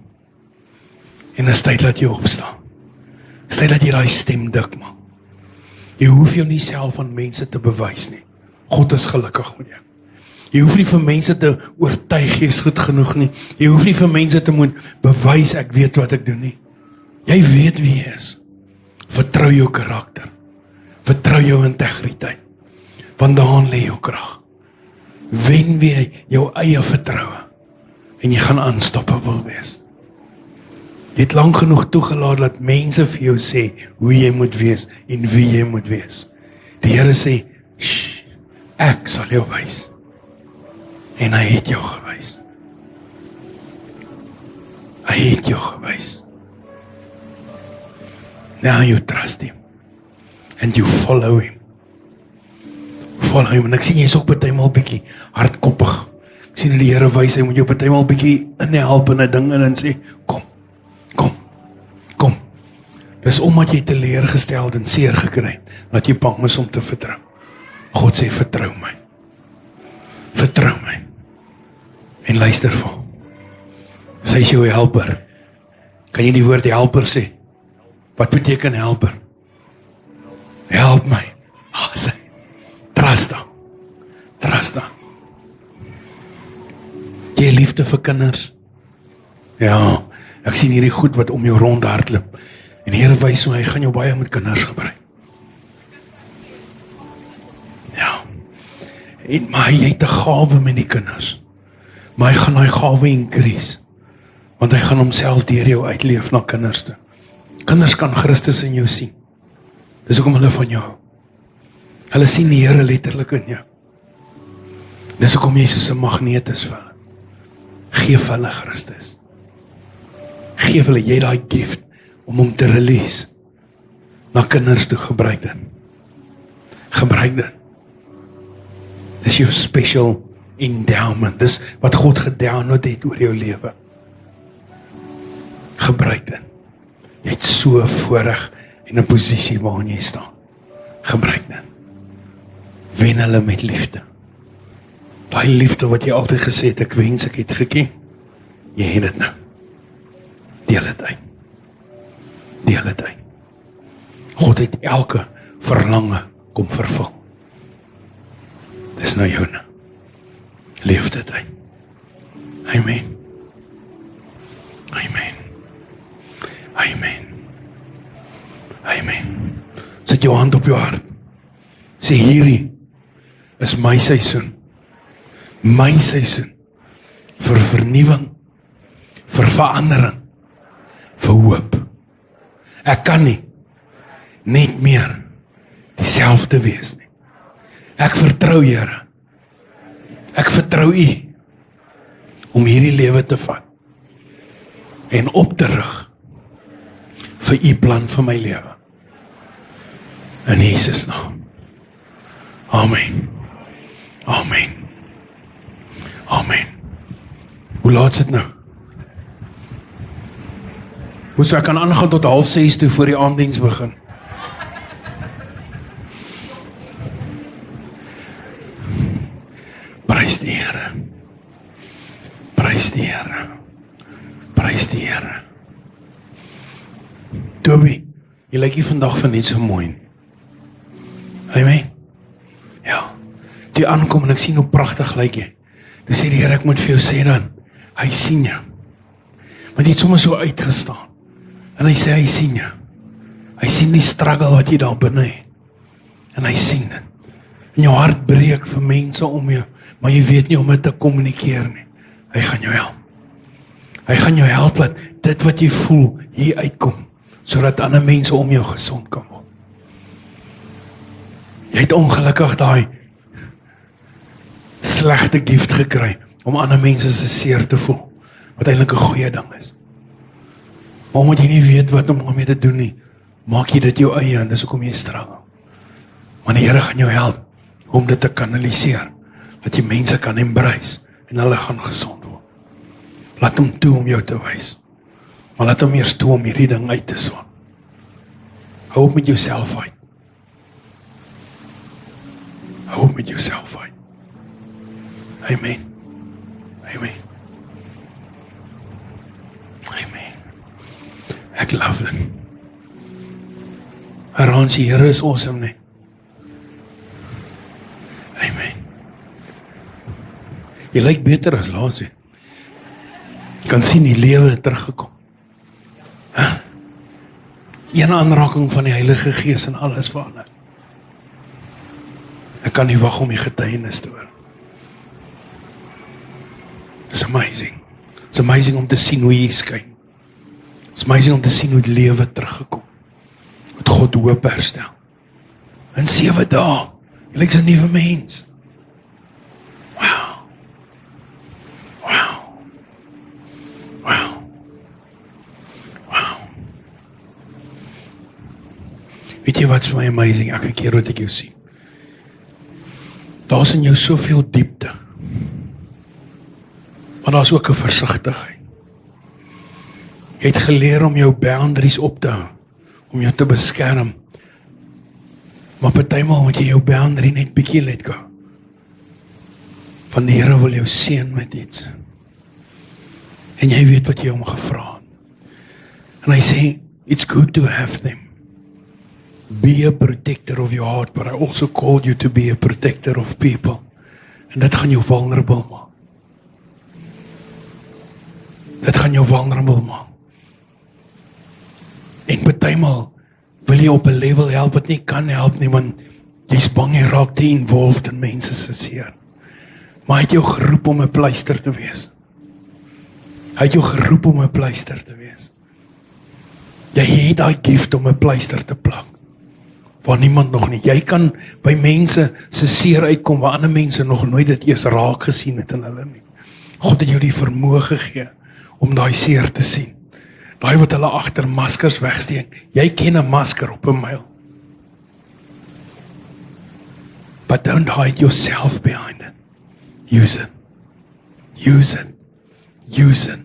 En is tyd dat jy opstaan. Is tyd dat jy daai stem dik maak. Jy hoef jou nie self aan mense te bewys nie. God is gelukkig met jou. Jy hoef nie vir mense te oortuig jy is goed genoeg nie. Jy hoef nie vir mense te moet bewys ek weet wat ek doen nie. Jy weet wie jy is. Vertrou jou karakter. Vertrou jou integriteit. Want daarin lê jou krag. Wen weer jou eie vertroue. En jy gaan unstoppable wees. Jy het lang genoeg toegelaat dat mense vir jou sê hoe jy moet wees en wie jy moet wees. Die Here sê, "Shh, ek sal jou wys." En hy het jou gewys. Hy het jou gewys. Now you trust him. And you follow him. Follow him. En ek sien jy is ook partymal bietjie hardkoppig. Ek sien die Here wys, hy moet jou partymal bietjie inhelp in 'n ding en sê, kom. Dis omdat jy teleurgesteld en seer gekry het, dat jy bang is om te vertrou. God sê, vertrou my. Vertrou my. En luister vir hom. Sy is jou helper. Kan jy die woord helper sê? Wat beteken helper? Help my. Sê. Trust hom. Trust hom. Jy liefde vir kinders. Ja, ek sien hierdie goed wat om jou rond hardloop. En die Here wys hoe hy gaan jou baie met kinders gebruik. Ja. Maar jy het 'n gawe met die kinders. Maar hy gaan daai gawe increase. Want hy gaan homself deur jou uitleef na kinders toe. Kinders kan Christus in jou sien. Dis hoekom hulle van jou hou. Hulle sien die Here letterlik in jou. Dis hoekom jy soos 'n magneet is vir hulle. Geef hulle Christus. Geef hulle jy daai gift om hom te release na kinders toe. Gebruik dit. Gebruik dit. Dis jou special endowment. Dis wat God gedownload het oor jou lewe. Gebruik dit. Jy het so voorreg en 'n posisie waarin jy staan. Gebruik dit. Wen hulle met liefde. Daai liefde wat jy altyd gesê het, ek wens ek het geken. Jy het dit nou. Deel dit uit. Deel dit uit. God het elke verlange kom vervul. Dis nou joune. Leef dit uit. Amen. Amen. Amen. Amen. Sit jou hand op jou hart. Sê hierdie is my seisoen. My seisoen. Vir vernuwing. Vir verandering. Vir hoop. Ek kan nie net meer dieselfde wees nie. Ek vertrou Here. Ek vertrou U om hierdie lewe te vat en op te rig vir U plan vir my lewe. In Jesus naam. Amen. Amen. Amen. Hoe laat is dit nou? Hoe sou ek kan aangaan tot 5:30 toe voor die aanddiens begin? Prys die Here. Prys die Here. Prys die Here. Toby, jy lyk nie vandag van net so mooi nie. Amen. Ja. Toe jy aankom en ek sien hoe pragtig lyk jy. Dan sê die Here, ek moet vir jou sê dan, hy sien jou. Want jy het sommer so uitgestaan. En hy sê, hy sien jou. Hy sien die struggle wat jy daar binne het. En hy sien dit. En jou hart breek vir mense om jou, maar jy weet nie om dit te kommunikeer nie. Hy gaan jou help. Hy gaan jou help dat dit wat jy voel hier uitkom, sodat ander mense om jou gesond kan word. Jy het ongelukkig daai slegte gift gekry om ander mense se seer te voel, wat eintlik 'n goeie ding is. Maar omdat jy nie weet wat om mee te doen nie, maak jy dit jou eie en dis hoekom jy struggle. Maar die Here gaan jou help om dit te kanaliseer, dat jy mense kan embrace en hulle gaan gesond word. Laat hom toe om jou te wys. Maar laat hom eers toe om hierdie ding uit te swaan. Hou op met jouself uit. Hou op met jouself uit. Amen. Amen. Amen. Ek love dit. Arrange, die Here is awesome, nee. Amen. Jy lyk beter as laas, hè. Jy kan sien die lewe het teruggekom. Een aanraking van die Heilige Gees en alles verander. Ek kan nie wag om die getuienis te hoor. It's amazing. It's amazing om te sien hoe jy skyn. It's amazing om te sien hoe die lewe teruggekom. Met God hoop herstel. In 7 dae. Jy lyk so 'n nuwe mens. Wow. Wow. Wow. Wow. Weet jy wat is vir my amazing? Elke keer wat ek jou sien. Daar is in jou soveel diepte. Maar daar is ook 'n versigtigheid. Jy het geleer om jou boundaries op te hou, om jou te beskerm. Maar partymal moet jy jou boundary net bietjie let go. Want die Here wil jou seën met iets. En jy weet wat jy hom gevra het. En hy sê, it's good to have them. Be a protector of your heart, but I also called you to be a protector of people. En dit gaan jou vulnerable maak. Dit gaan jou vulnerable maak. En partymal wil jy op 'n level help wat nie kan help nie, want jy's bang jy raak te involved in mense se seer. Maar hy het jou geroep om 'n pleister te wees. Hy het jou geroep om 'n pleister te wees. Jy het daai gift om 'n pleister te plak. Waar niemand nog nie. Jy kan by mense se seer uitkom waar ander mense nog nooit dit eers raak gesien het in hulle nie. God het jou die vermoë gegee om daai seer te sien. Daai wat hulle agter maskers wegsteek. Jy ken 'n masker op 'n myl. But don't hide yourself behind it. Use it. Use it. Use it.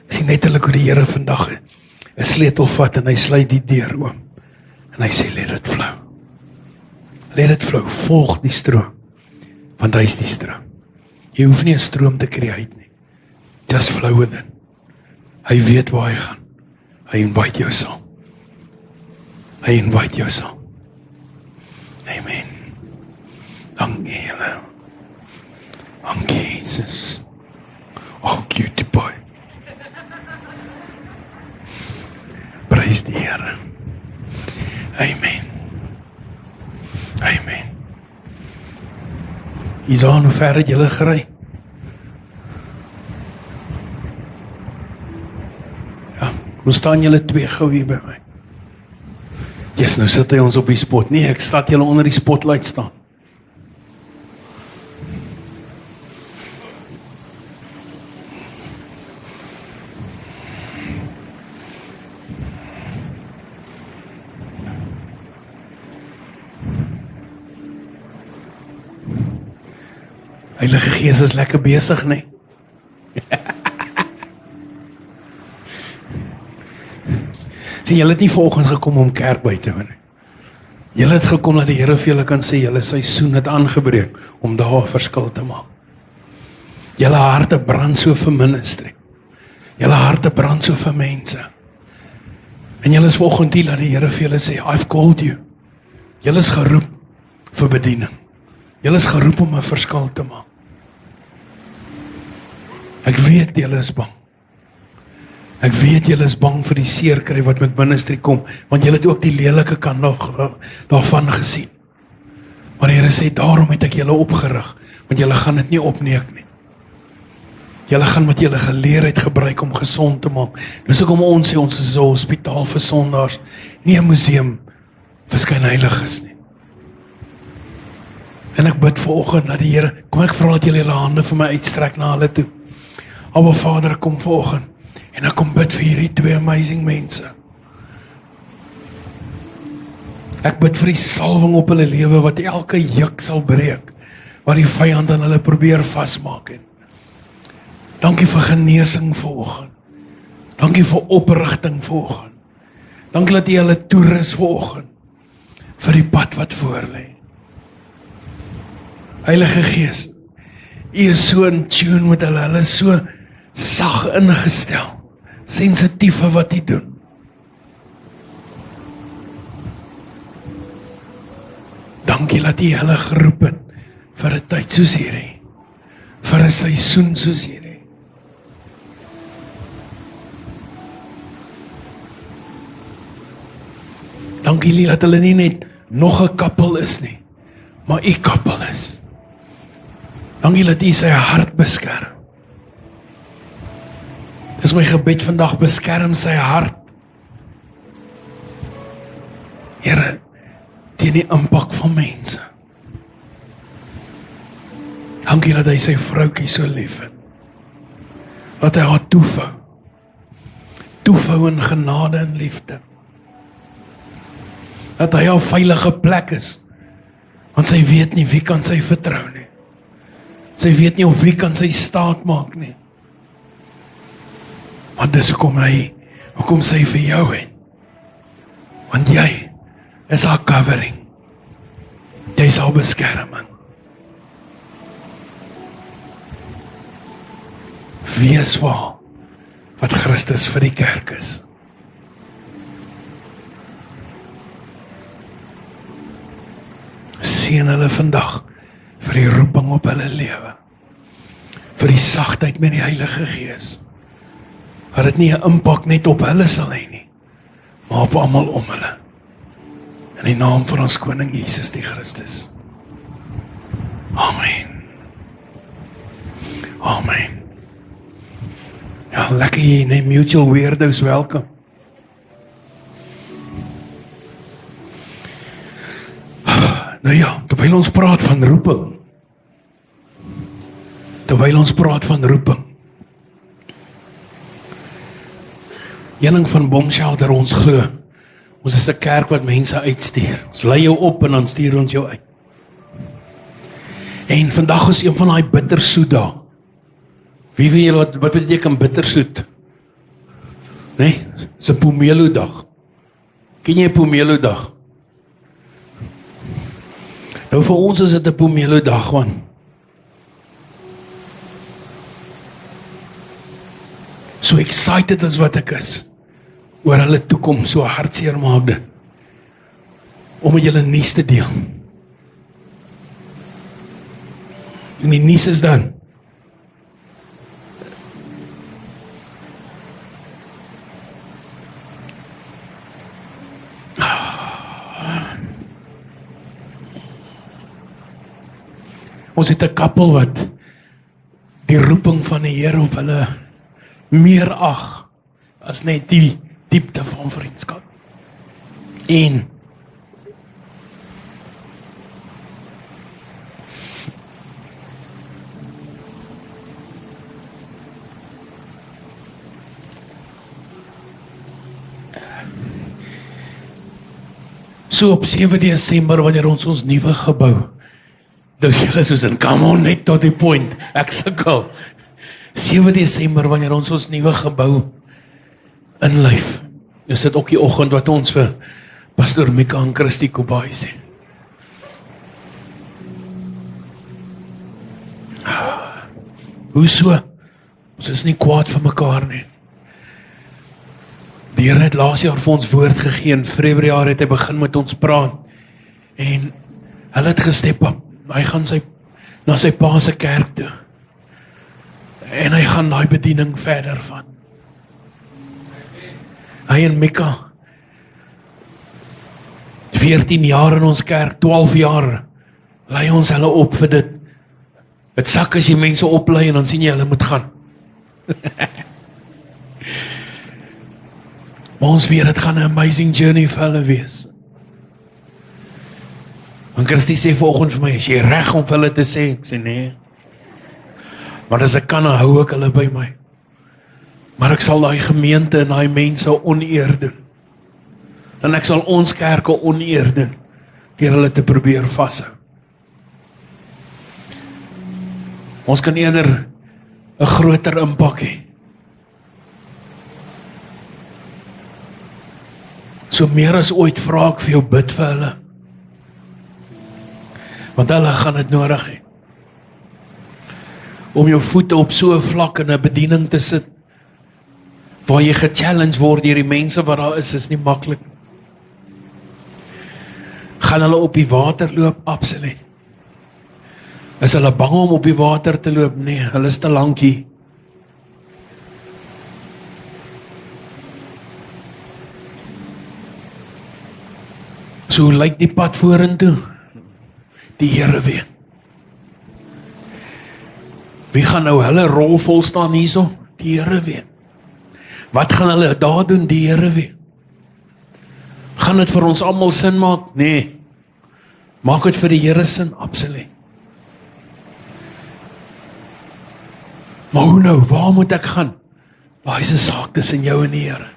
Ek sien nettelik hoe die Here vandag 'n sleutel vat en hy sluit die deur oop. En hy sê, let it flow. Let it flow. Volg die stroom. Want hy is die stroom. Jy hoef nie 'n stroom te create nie. Just flow with it. Hy weet waar hy gaan. Hy invite jou saam. Hy invite jou saam. Amen. Dankie, Here. Dankie, Jesus. Oh, cutie boy. Prys die Here. Amen. Amen. Isaan, hoe ver het julle gery? Ja, hoe staan julle 2 gou hier by my? Yes, nou sit hy ons op die spot. Nee, ek staat julle onder die spotlight staan. Heilige Gees is lekker besig, nee. Sien, julle het nie vanoggend gekom om kerk by te woon nie. Julle het gekom dat die Here vir julle kan sê, julle seisoen het aangebreek om daar 'n verskil te maak. Julle harte brand so vir ministry. Julle harte brand so vir mense. En julle is vanoggend hier dat die Here vir julle sê, I've called you. Julle is geroep vir bediening. Julle is geroep om 'n verskil te maak. Ek weet julle is bang. Ek weet julle is bang vir die seer kry wat met ministry kom, want julle het ook die lelike kant daarvan gesien. Maar die Here sê, daarom het ek julle opgerig, want julle gaan dit nie opneek nie. Julle gaan wat julle geleerheid gebruik om gesond te maak. Dis ook om ons sê, ons is 'n hospitaal vir sondaars, nie 'n museum vir skynheiliges nie. En ek bid vanoggend dat die Here, kom ek vra dat julle julle hande vir my uitstrek na hulle toe. Aba Vader, ek kom vanoggend en ek kom bid vir hierdie 2 amazing mense. Ek bid vir die salwing op hulle lewe wat elke juk sal breek, wat die vyand aan hulle probeer vasmaak het. Dankie vir genesing vanoggend. Dankie vir oprigting vanoggend. Dankie dat U hulle toerus vanoggend vir die pad wat voor lê. Heilige Gees, U is so in tune met hulle is so sag ingestel, sensitief vir wat U doen. Dankie dat U hulle geroep het vir 'n tyd soos hierdie, vir 'n seisoen soos hierdie. Dankie dat hulle nie net nog 'n koppel is nie, maar U koppel is. Dankie dat U sy hart beskerm. Dis my gebed vandag, beskerm sy hart. Here, teen die impak van mense. Dankie dat hy sy vroukie so lief het. Dat hy haar toevou. Toevou in genade en liefde. Dat hy haar veilige plek is. Want sy weet nie wie kan sy vertrou nie. Sy weet nie op wie kan sy staat maak nie. Want dis hoekom sy vir jou het. Want jy is haar covering. Jy is haar beskerming. Wees waar wat Christus vir die kerk is. Seën hulle vandag vir die roeping op hulle lewe. Vir die sagtheid met die Heilige Gees. Dat dit nie 'n impak net op hulle sal hê nie, maar op almal om hulle. In die naam van ons koning Jesus die Christus. Amen. Amen. Ja, lekker hier, nee, mutual weirdos, welkom. Nou ja, terwyl ons praat van roeping. Jenning van Bomshelter, ons glo. Ons is 'n kerk wat mense uitstuur. Ons lei jou op en dan stuur ons jou uit. En vandag is een van daai bittersoet dae. Wie weet julle wat beteken bittersoet? Nee, dis 'n Pomelo dag. Ken jy Pomelo dag? Nou vir ons is dit 'n Pomelo dag, man. So excited as wat ek is oor hulle toekoms, so hartseer maak dit om met julle nuus te deel. En die nuus is dan ons het 'n koppel wat die roeping van die Here op hulle meer ag as net die diepte van vriendskap. En so op 7 Desember wanneer ons nuwe gebou. Dus julle soos in, come on, net tot die point, ek sukkel. 7 Desember wanneer ons nuwe gebou inlyf. Is dit ook die oggend wat ons vir Pastor Mika en Christie Kobai sê. Hoe so? Ons is nie kwaad vir mekaar nie. Die Here het laas jaar vir ons woord gegee, in Februarie het hy begin met ons praat. En hulle het gestep op. Hy gaan na sy pa se kerk toe. En hy gaan daai bediening verder van. Hy en Mika 14 jaar in ons kerk, 12 jaar lei ons hulle op vir dit. Het sak as jy mense oplei en dan sien jy hulle moet gaan. Maar ons weet, het gaan 'n amazing journey vir hulle wees. En Christie sê vanoggend vir my, is jy reg om vir hulle te sê? Ek sê nee. Maar as ek kan, dan hou ek hulle by my. Maar ek sal daai gemeente en daai mense oneer doen. En ek sal ons kerke oneer doen, deur hulle te probeer vashou. Ons kan eerder 'n groter impak hê. So meer as ooit vra ek vir jou, bid vir hulle. Want hulle gaan dit nodig hê. Om jou voete op so 'n vlak in 'n bediening te sit, waar jy gechallenge word deur die mense wat daar is nie maklik. Gaan hulle op die water loop? Absoluut. Is hulle bang om op die water te loop? Nee, hulle is te lank hier. So hoe lyk die pad vorentoe? Die Here weet. Wie gaan nou hulle rol vol staan hierso? Die Here weet. Wat gaan hulle daar doen, die Here weet? Gaan dit vir ons almal sin maak? Nee. Maak dit vir die Here sin? Absoluut. Maar hoe nou? Waar moet ek gaan? Waar is 'n saak tussen jou en die Here?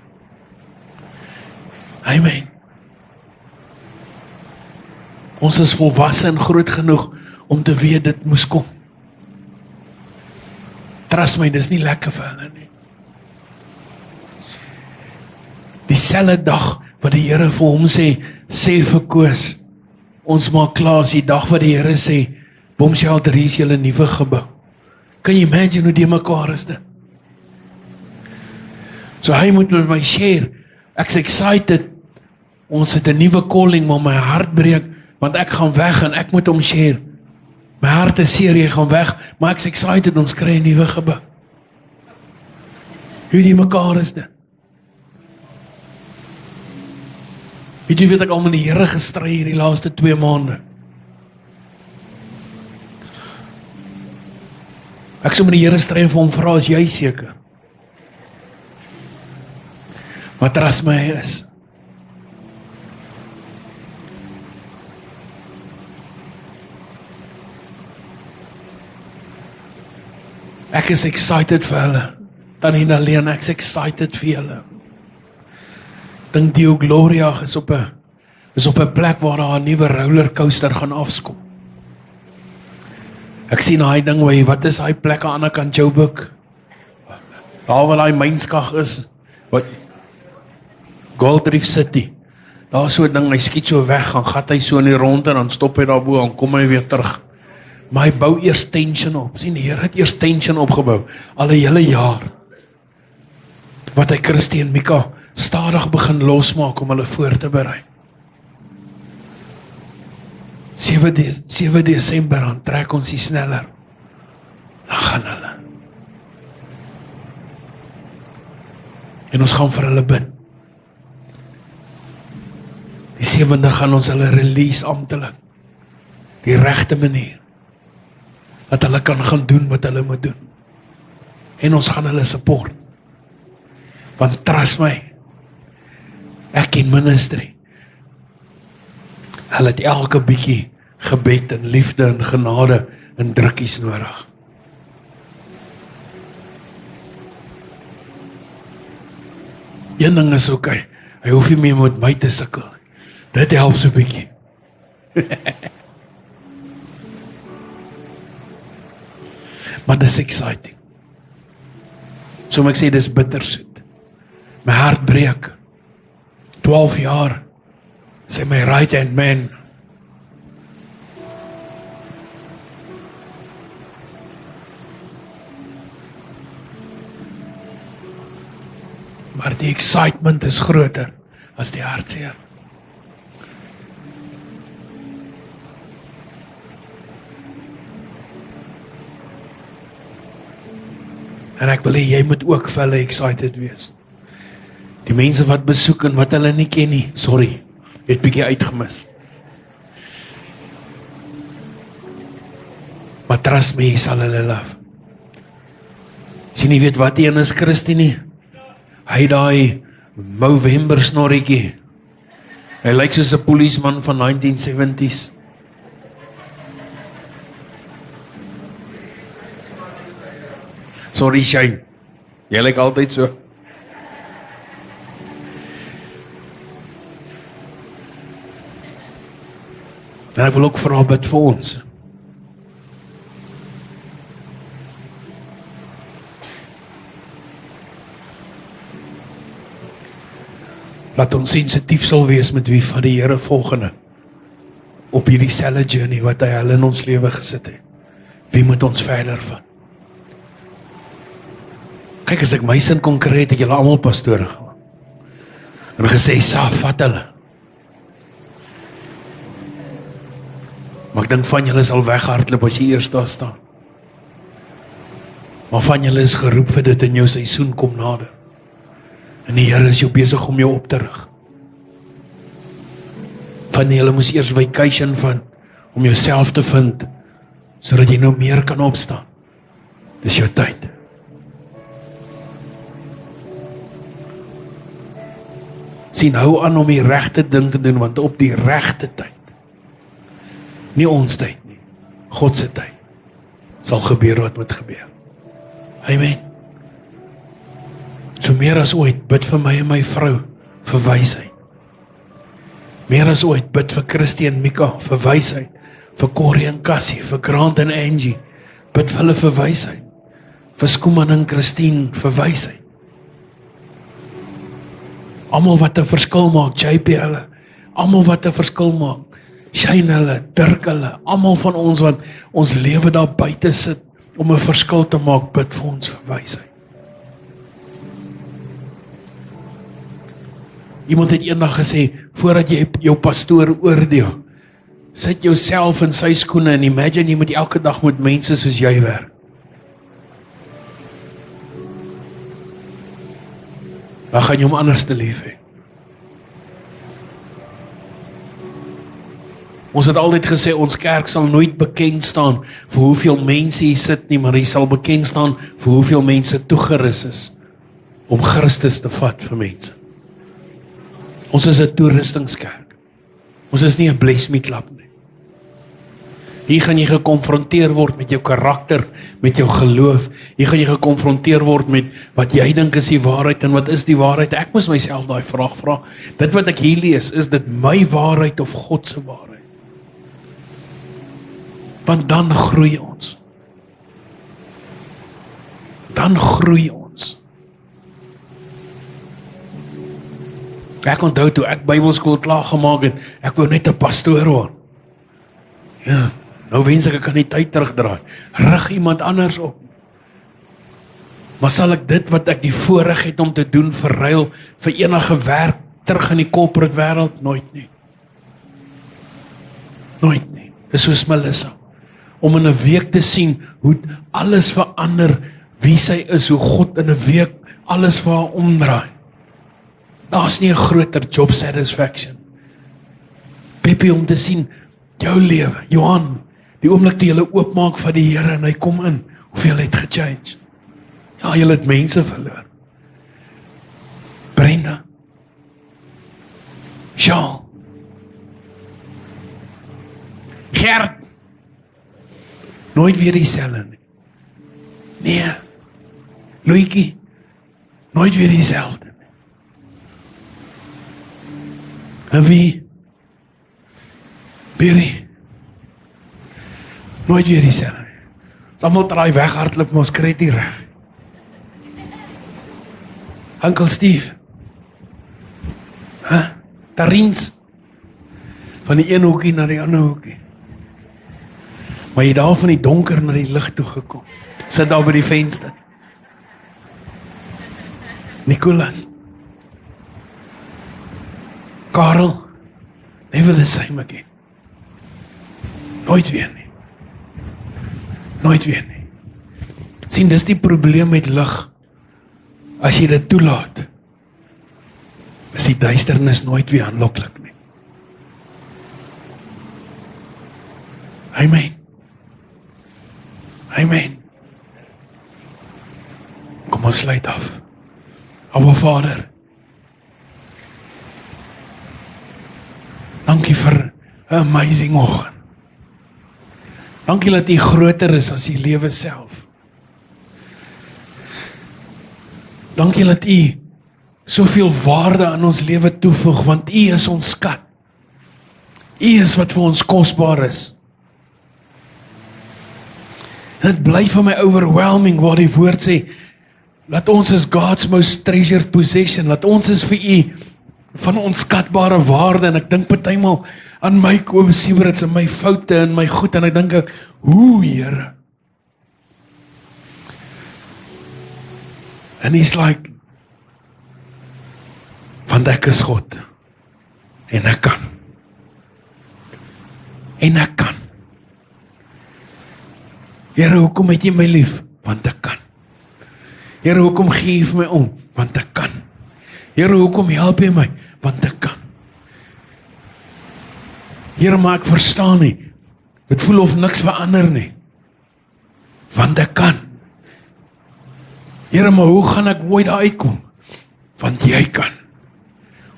Amen. Ons is volwasse en groot genoeg om te weet dit moes kom. Trust my, dis nie lekker vir hulle nie. Dieselfde dag wat die Here vir hom sê vir Koos, ons maak klaar, is die dag wat die Here sê, Boomshelter, hier is julle nuwe gebou. Kan jy imagine hoe die mekaar is dit? So hy moet met my share, ek's excited, ons het 'n nuwe calling, maar my hart breek, want ek gaan weg en ek moet hom share. My hart is seer, jy gaan weg, maar ek's excited, ons kry 'n nuwe gebou. Hoe die mekaar is dit? Weet jy, ek al met die Here gestry hier die laaste 2 maande. Ek sou met die Here stry en vir hom vra, is jy seker? Maar trust my, hy is. Ek is excited vir hulle. Dan nie alleen, ek is excited vir julle. Dink Dio Gloria is op 'n plek waar daar 'n nuwe rollercoaster gaan afskom. Ek sien daai ding waar, wat is daai plek aan die ander kant Joburg? Daar waar daai mynskag is, wat Gold Reef City. Daar is so 'n ding, hy skiet so weg, gaan gat hy so in die rond en dan stop hy daarbo en kom hy weer terug. Maar hy bou eers tension op. Sien, die Here het eers tension opgebou al 'n hele jaar. Wat hy Christie en Mika stadig begin losmaak om hulle voor te berei. 7 Desember dan trek ons die sneller. Dan gaan hulle. En ons gaan vir hulle bid. Die 7de gaan ons hulle release amptelik. Die regte manier. Dat hulle kan gaan doen wat hulle moet doen. En ons gaan hulle support. Want trust my, ek in ministry, hulle het elke bietjie gebed en liefde en genade en drukkies nodig. Een ding is oké, hy hoef nie meer met my te sukkel. Dit help so bietjie. Maar dis exciting. So ek sê, dis bittersoet. My hart breek. 12 jaar. Sê my right hand man. Maar die excitement is groter as die hartseer. En ek wil hê jy moet ook vir hulle excited wees. Die mense wat besoek en wat hulle nie ken nie, sorry, het bietjie uitgemis. Maar trust me, jy sal hulle love. As jy nie weet wat een is Christie nie, hy daai Movember snorretjie. Hy lyk soos 'n policeman van 1970s. Sorry Shane, jy lyk altyd so. En ek wil ook vra bid vir ons. Laat ons sensitief sal wees met wie van die Here volgende op hierdie selfe journey wat hy al in ons lewe gesit het. Wie moet ons verder van? Kyk, as ek my sin kon kry, het julle almal pastore gaan. En gesê, Sa, vat hulle. Maar ek dink van julle sal weghardloop as jy eers daar staan. Maar van julle is geroep vir dit in jou seisoen kom nader. En die Here is jou besig om jou op te rig. Van julle moes eers vacation vind, om jouself te vind, sodat jy nou meer kan opstaan. Dis jou tyd. Sien, hou aan om die regte ding te doen, want op die regte tyd, nie ons tyd nie, God se tyd, sal gebeur wat moet gebeur. Amen. So meer as ooit, bid vir my en my vrou, vir wysheid. Meer as ooit, bid vir Christy en Mika, vir wysheid. Vir Corrie en Cassie, vir Grant en Angie, bid vir hulle vir wysheid. Vir Skoeman en Christine, vir wysheid. Almal wat 'n verskil maak, JP hulle, almal wat 'n verskil maak, Shane hulle, Dirk hulle, almal van ons wat ons lewe daar buite sit, om 'n verskil te maak, bid vir ons vir wysheid. Iemand het eendag gesê, voordat jy jou pastoor oordeel, sit jouself in sy skoene en imagine jy moet elke dag met mense soos jy werk. Dan gaan jy hom anders te lief hê. Ons het altyd gesê, ons kerk sal nooit bekend staan vir hoeveel mense hier sit nie, maar hy sal bekend staan vir hoeveel mense toegerus is om Christus te vat vir mense. Ons is 'n toeristingskerk. Ons is nie 'n bless me klap nie. Hier gaan jy gekonfronteer word met jou karakter, met jou geloof. Hier gaan jy gekonfronteer word met wat jy dink is die waarheid en wat is die waarheid. Ek moes myself daai vraag vra. Dit wat ek hier lees, is dit my waarheid of God se waarheid? Want dan groei ons. Dan groei ons. Ek onthou toe ek Bybelskool klaar gemaak het, ek wou net 'n pastoor word. Ja, nou wens ek kan die tyd terugdraai. Rig iemand anders op. Maar sal ek dit wat ek die voorreg het om te doen verruil vir enige werk terug in die corporate wêreld? Nooit nie. Nooit nie. Dis soos Melissa. Om in 'n week te sien hoe alles verander, wie sy is, hoe God in 'n week alles vir haar omdraai. Daar's nie 'n groter job satisfaction. Peppie, om te sien jou lewe, Johan, die oomblik toe jy oopmaak vir die Here en hy kom in, hoeveel het gechange? Ja, jy het mense verloor. Brenda, Shaal, Gert, nooit weer dieselfde nie. Nee, Louietjie, nooit weer dieselfde nie. En wie? Berry, nooit weer dieselfde nie. Almal draai weg hardloop, maar ons kry dit reg. Uncle Steve, Tarins, van die een hoekie na die ander hoekie. Maar jy daar van die donker na die lig toe gekom. Sit daar by die venster. Nicolas, Karel, never the same again. Nooit weer nie. Nooit weer nie. Sien, dis die probleem met lig. As jy dit toelaat, is die duisternis nooit weer aanloklik nie. Amen. Amen. Kom ons sluit af. Aba Vader, dankie vir 'n amazing oggend. Dankie dat U groter is as die lewe self. Dankie dat U soveel waarde aan ons lewe toevoeg, want U is ons skat. U is wat vir ons kosbaar is. En dit bly vir my overwhelming waar die woord sê, dat ons is God's most treasured possession, dat ons is vir U van onskatbare waarde, en ek dink partymal aan my Secrets en my foute en my goed, en ek dink, hoe Here? And He's like, want ek is God, en ek kan. En ek kan. Here, hoekom het jy my lief? Want ek kan. Here, hoekom gee jy vir my om? Want ek kan. Here, hoekom help jy my? Want ek kan. Here, maar ek verstaan nie. Dit voel of niks verander nie. Want ek kan. Here, maar hoe gaan ek ooit daar uitkom? Want jy kan.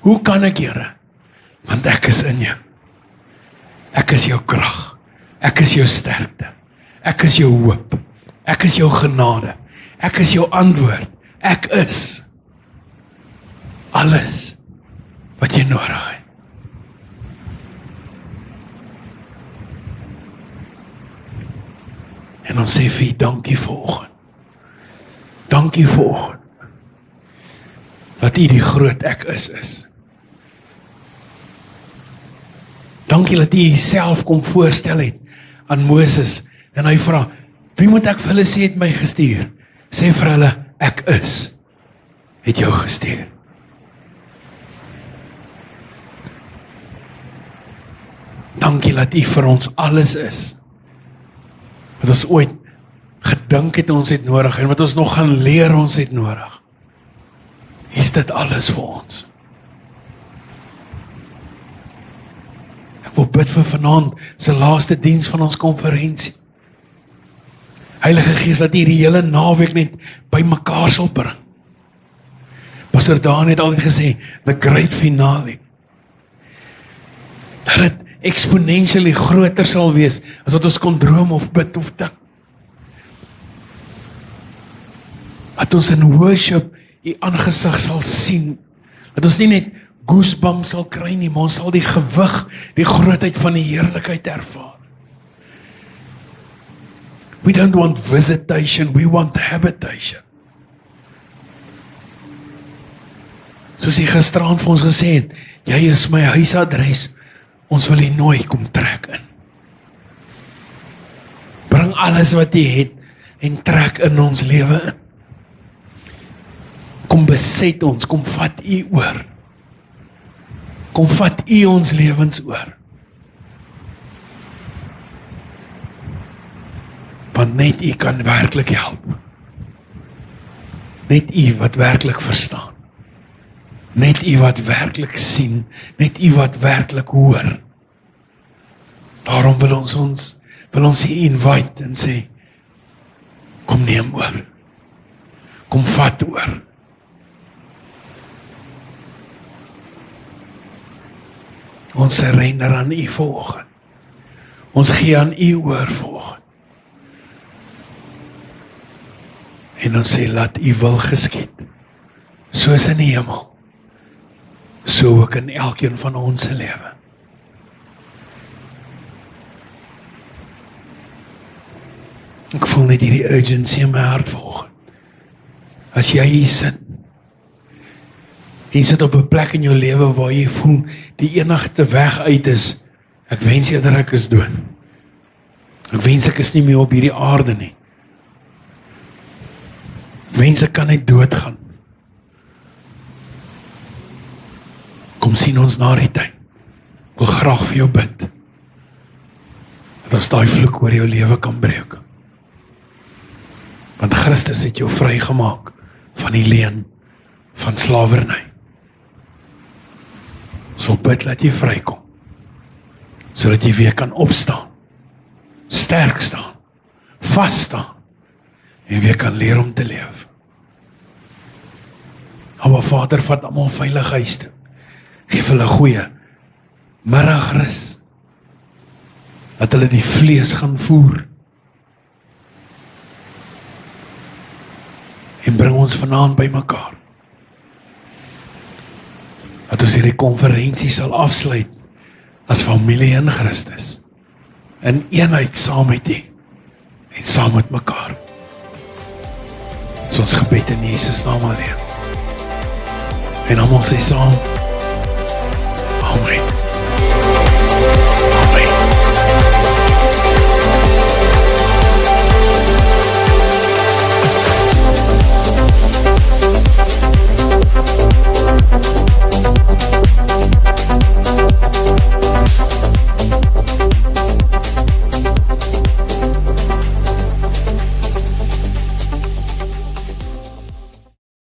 Hoe kan ek, Here? Want ek is in jou. Ek is jou krag. Ek is jou sterkte. Ek is jou hoop. Ek is jou genade. Ek is jou antwoord. Ek is alles wat jy nodig het. En ons sê vir U, dankie vanoggend. Dankie vanoggend. Dat U die groot ek is. Dankie dat U Uself kom voorstel het aan Moses. En hy vra, wie moet ek vir hulle sê het my gestuur? Sê vir hulle, ek is, het jou gestuur. Dankie dat U vir ons alles is. Wat ons ooit gedink het ons het nodig en wat ons nog gaan leer ons het nodig. Is dit alles vir ons? Ek wil bid vir vanaand se laaste diens van ons konferensie. Heilige Gees, dat U die hele naweek net by mekaar sal bring. Pastor Daan het altyd gesê, the great finale. Dat dit exponentially groter sal wees as wat ons kon droom of bid of dink. Dat ons in worship U aangesig sal sien. Dat ons nie net goosebumps sal kry nie, maar ons sal die gewig, die grootheid van die heerlikheid ervaar. We don't want visitation, we want habitation. Soos hy gisteraan vir ons gesê het, jy is my huisadres, ons wil U nooi, kom trek in. Bring alles wat jy het en trek in ons lewe in. Kom beset ons, kom vat U oor. Kom vat U ons lewens oor. Want net U kan werklik help. Net U wat werklik verstaan. Net U wat werklik sien, net U wat werklik hoor. Daarom wil ons U invite en sê, kom neem oor. Kom vat oor. Ons surrender aan U vanoggend. Ons gee aan U oor vanoggend. En ons sê, laat U wil geskied, soos in die hemel, so ook in elkeen van ons se lewe. Ek voel net hierdie urgency in my hart vanoggend. As jy hier sit, jy sit op 'n plek in jou lewe waar jy voel, die enigste weg uit is, ek wens eerder ek is dood. Ek wens ek is nie meer op hierdie aarde nie. Ek wens ek kan net doodgaan. Kom sien ons na die tyd. Ek wil graag vir jou bid. Dat ons daai vloek oor jou lewe kan breek. Want Christus het jou vrygemaak van die leuen van slawerny. Ons wil bid dat jy vrykom, sodat jy weer kan opstaan, sterk staan, vas staan, en weer kan leer om te leef. Aba Vader, vat almal veilig huis toe. Geef hulle goeie middagrus, dat hulle die vlees gaan voer. En bring ons vanaand by mekaar. Dat ons hierdie konferensie sal afsluit as familie in Christus. In eenheid saam met U en saam met mekaar. Dis ons gebed in Jesus naam alleen. En almal sê saam, Amen.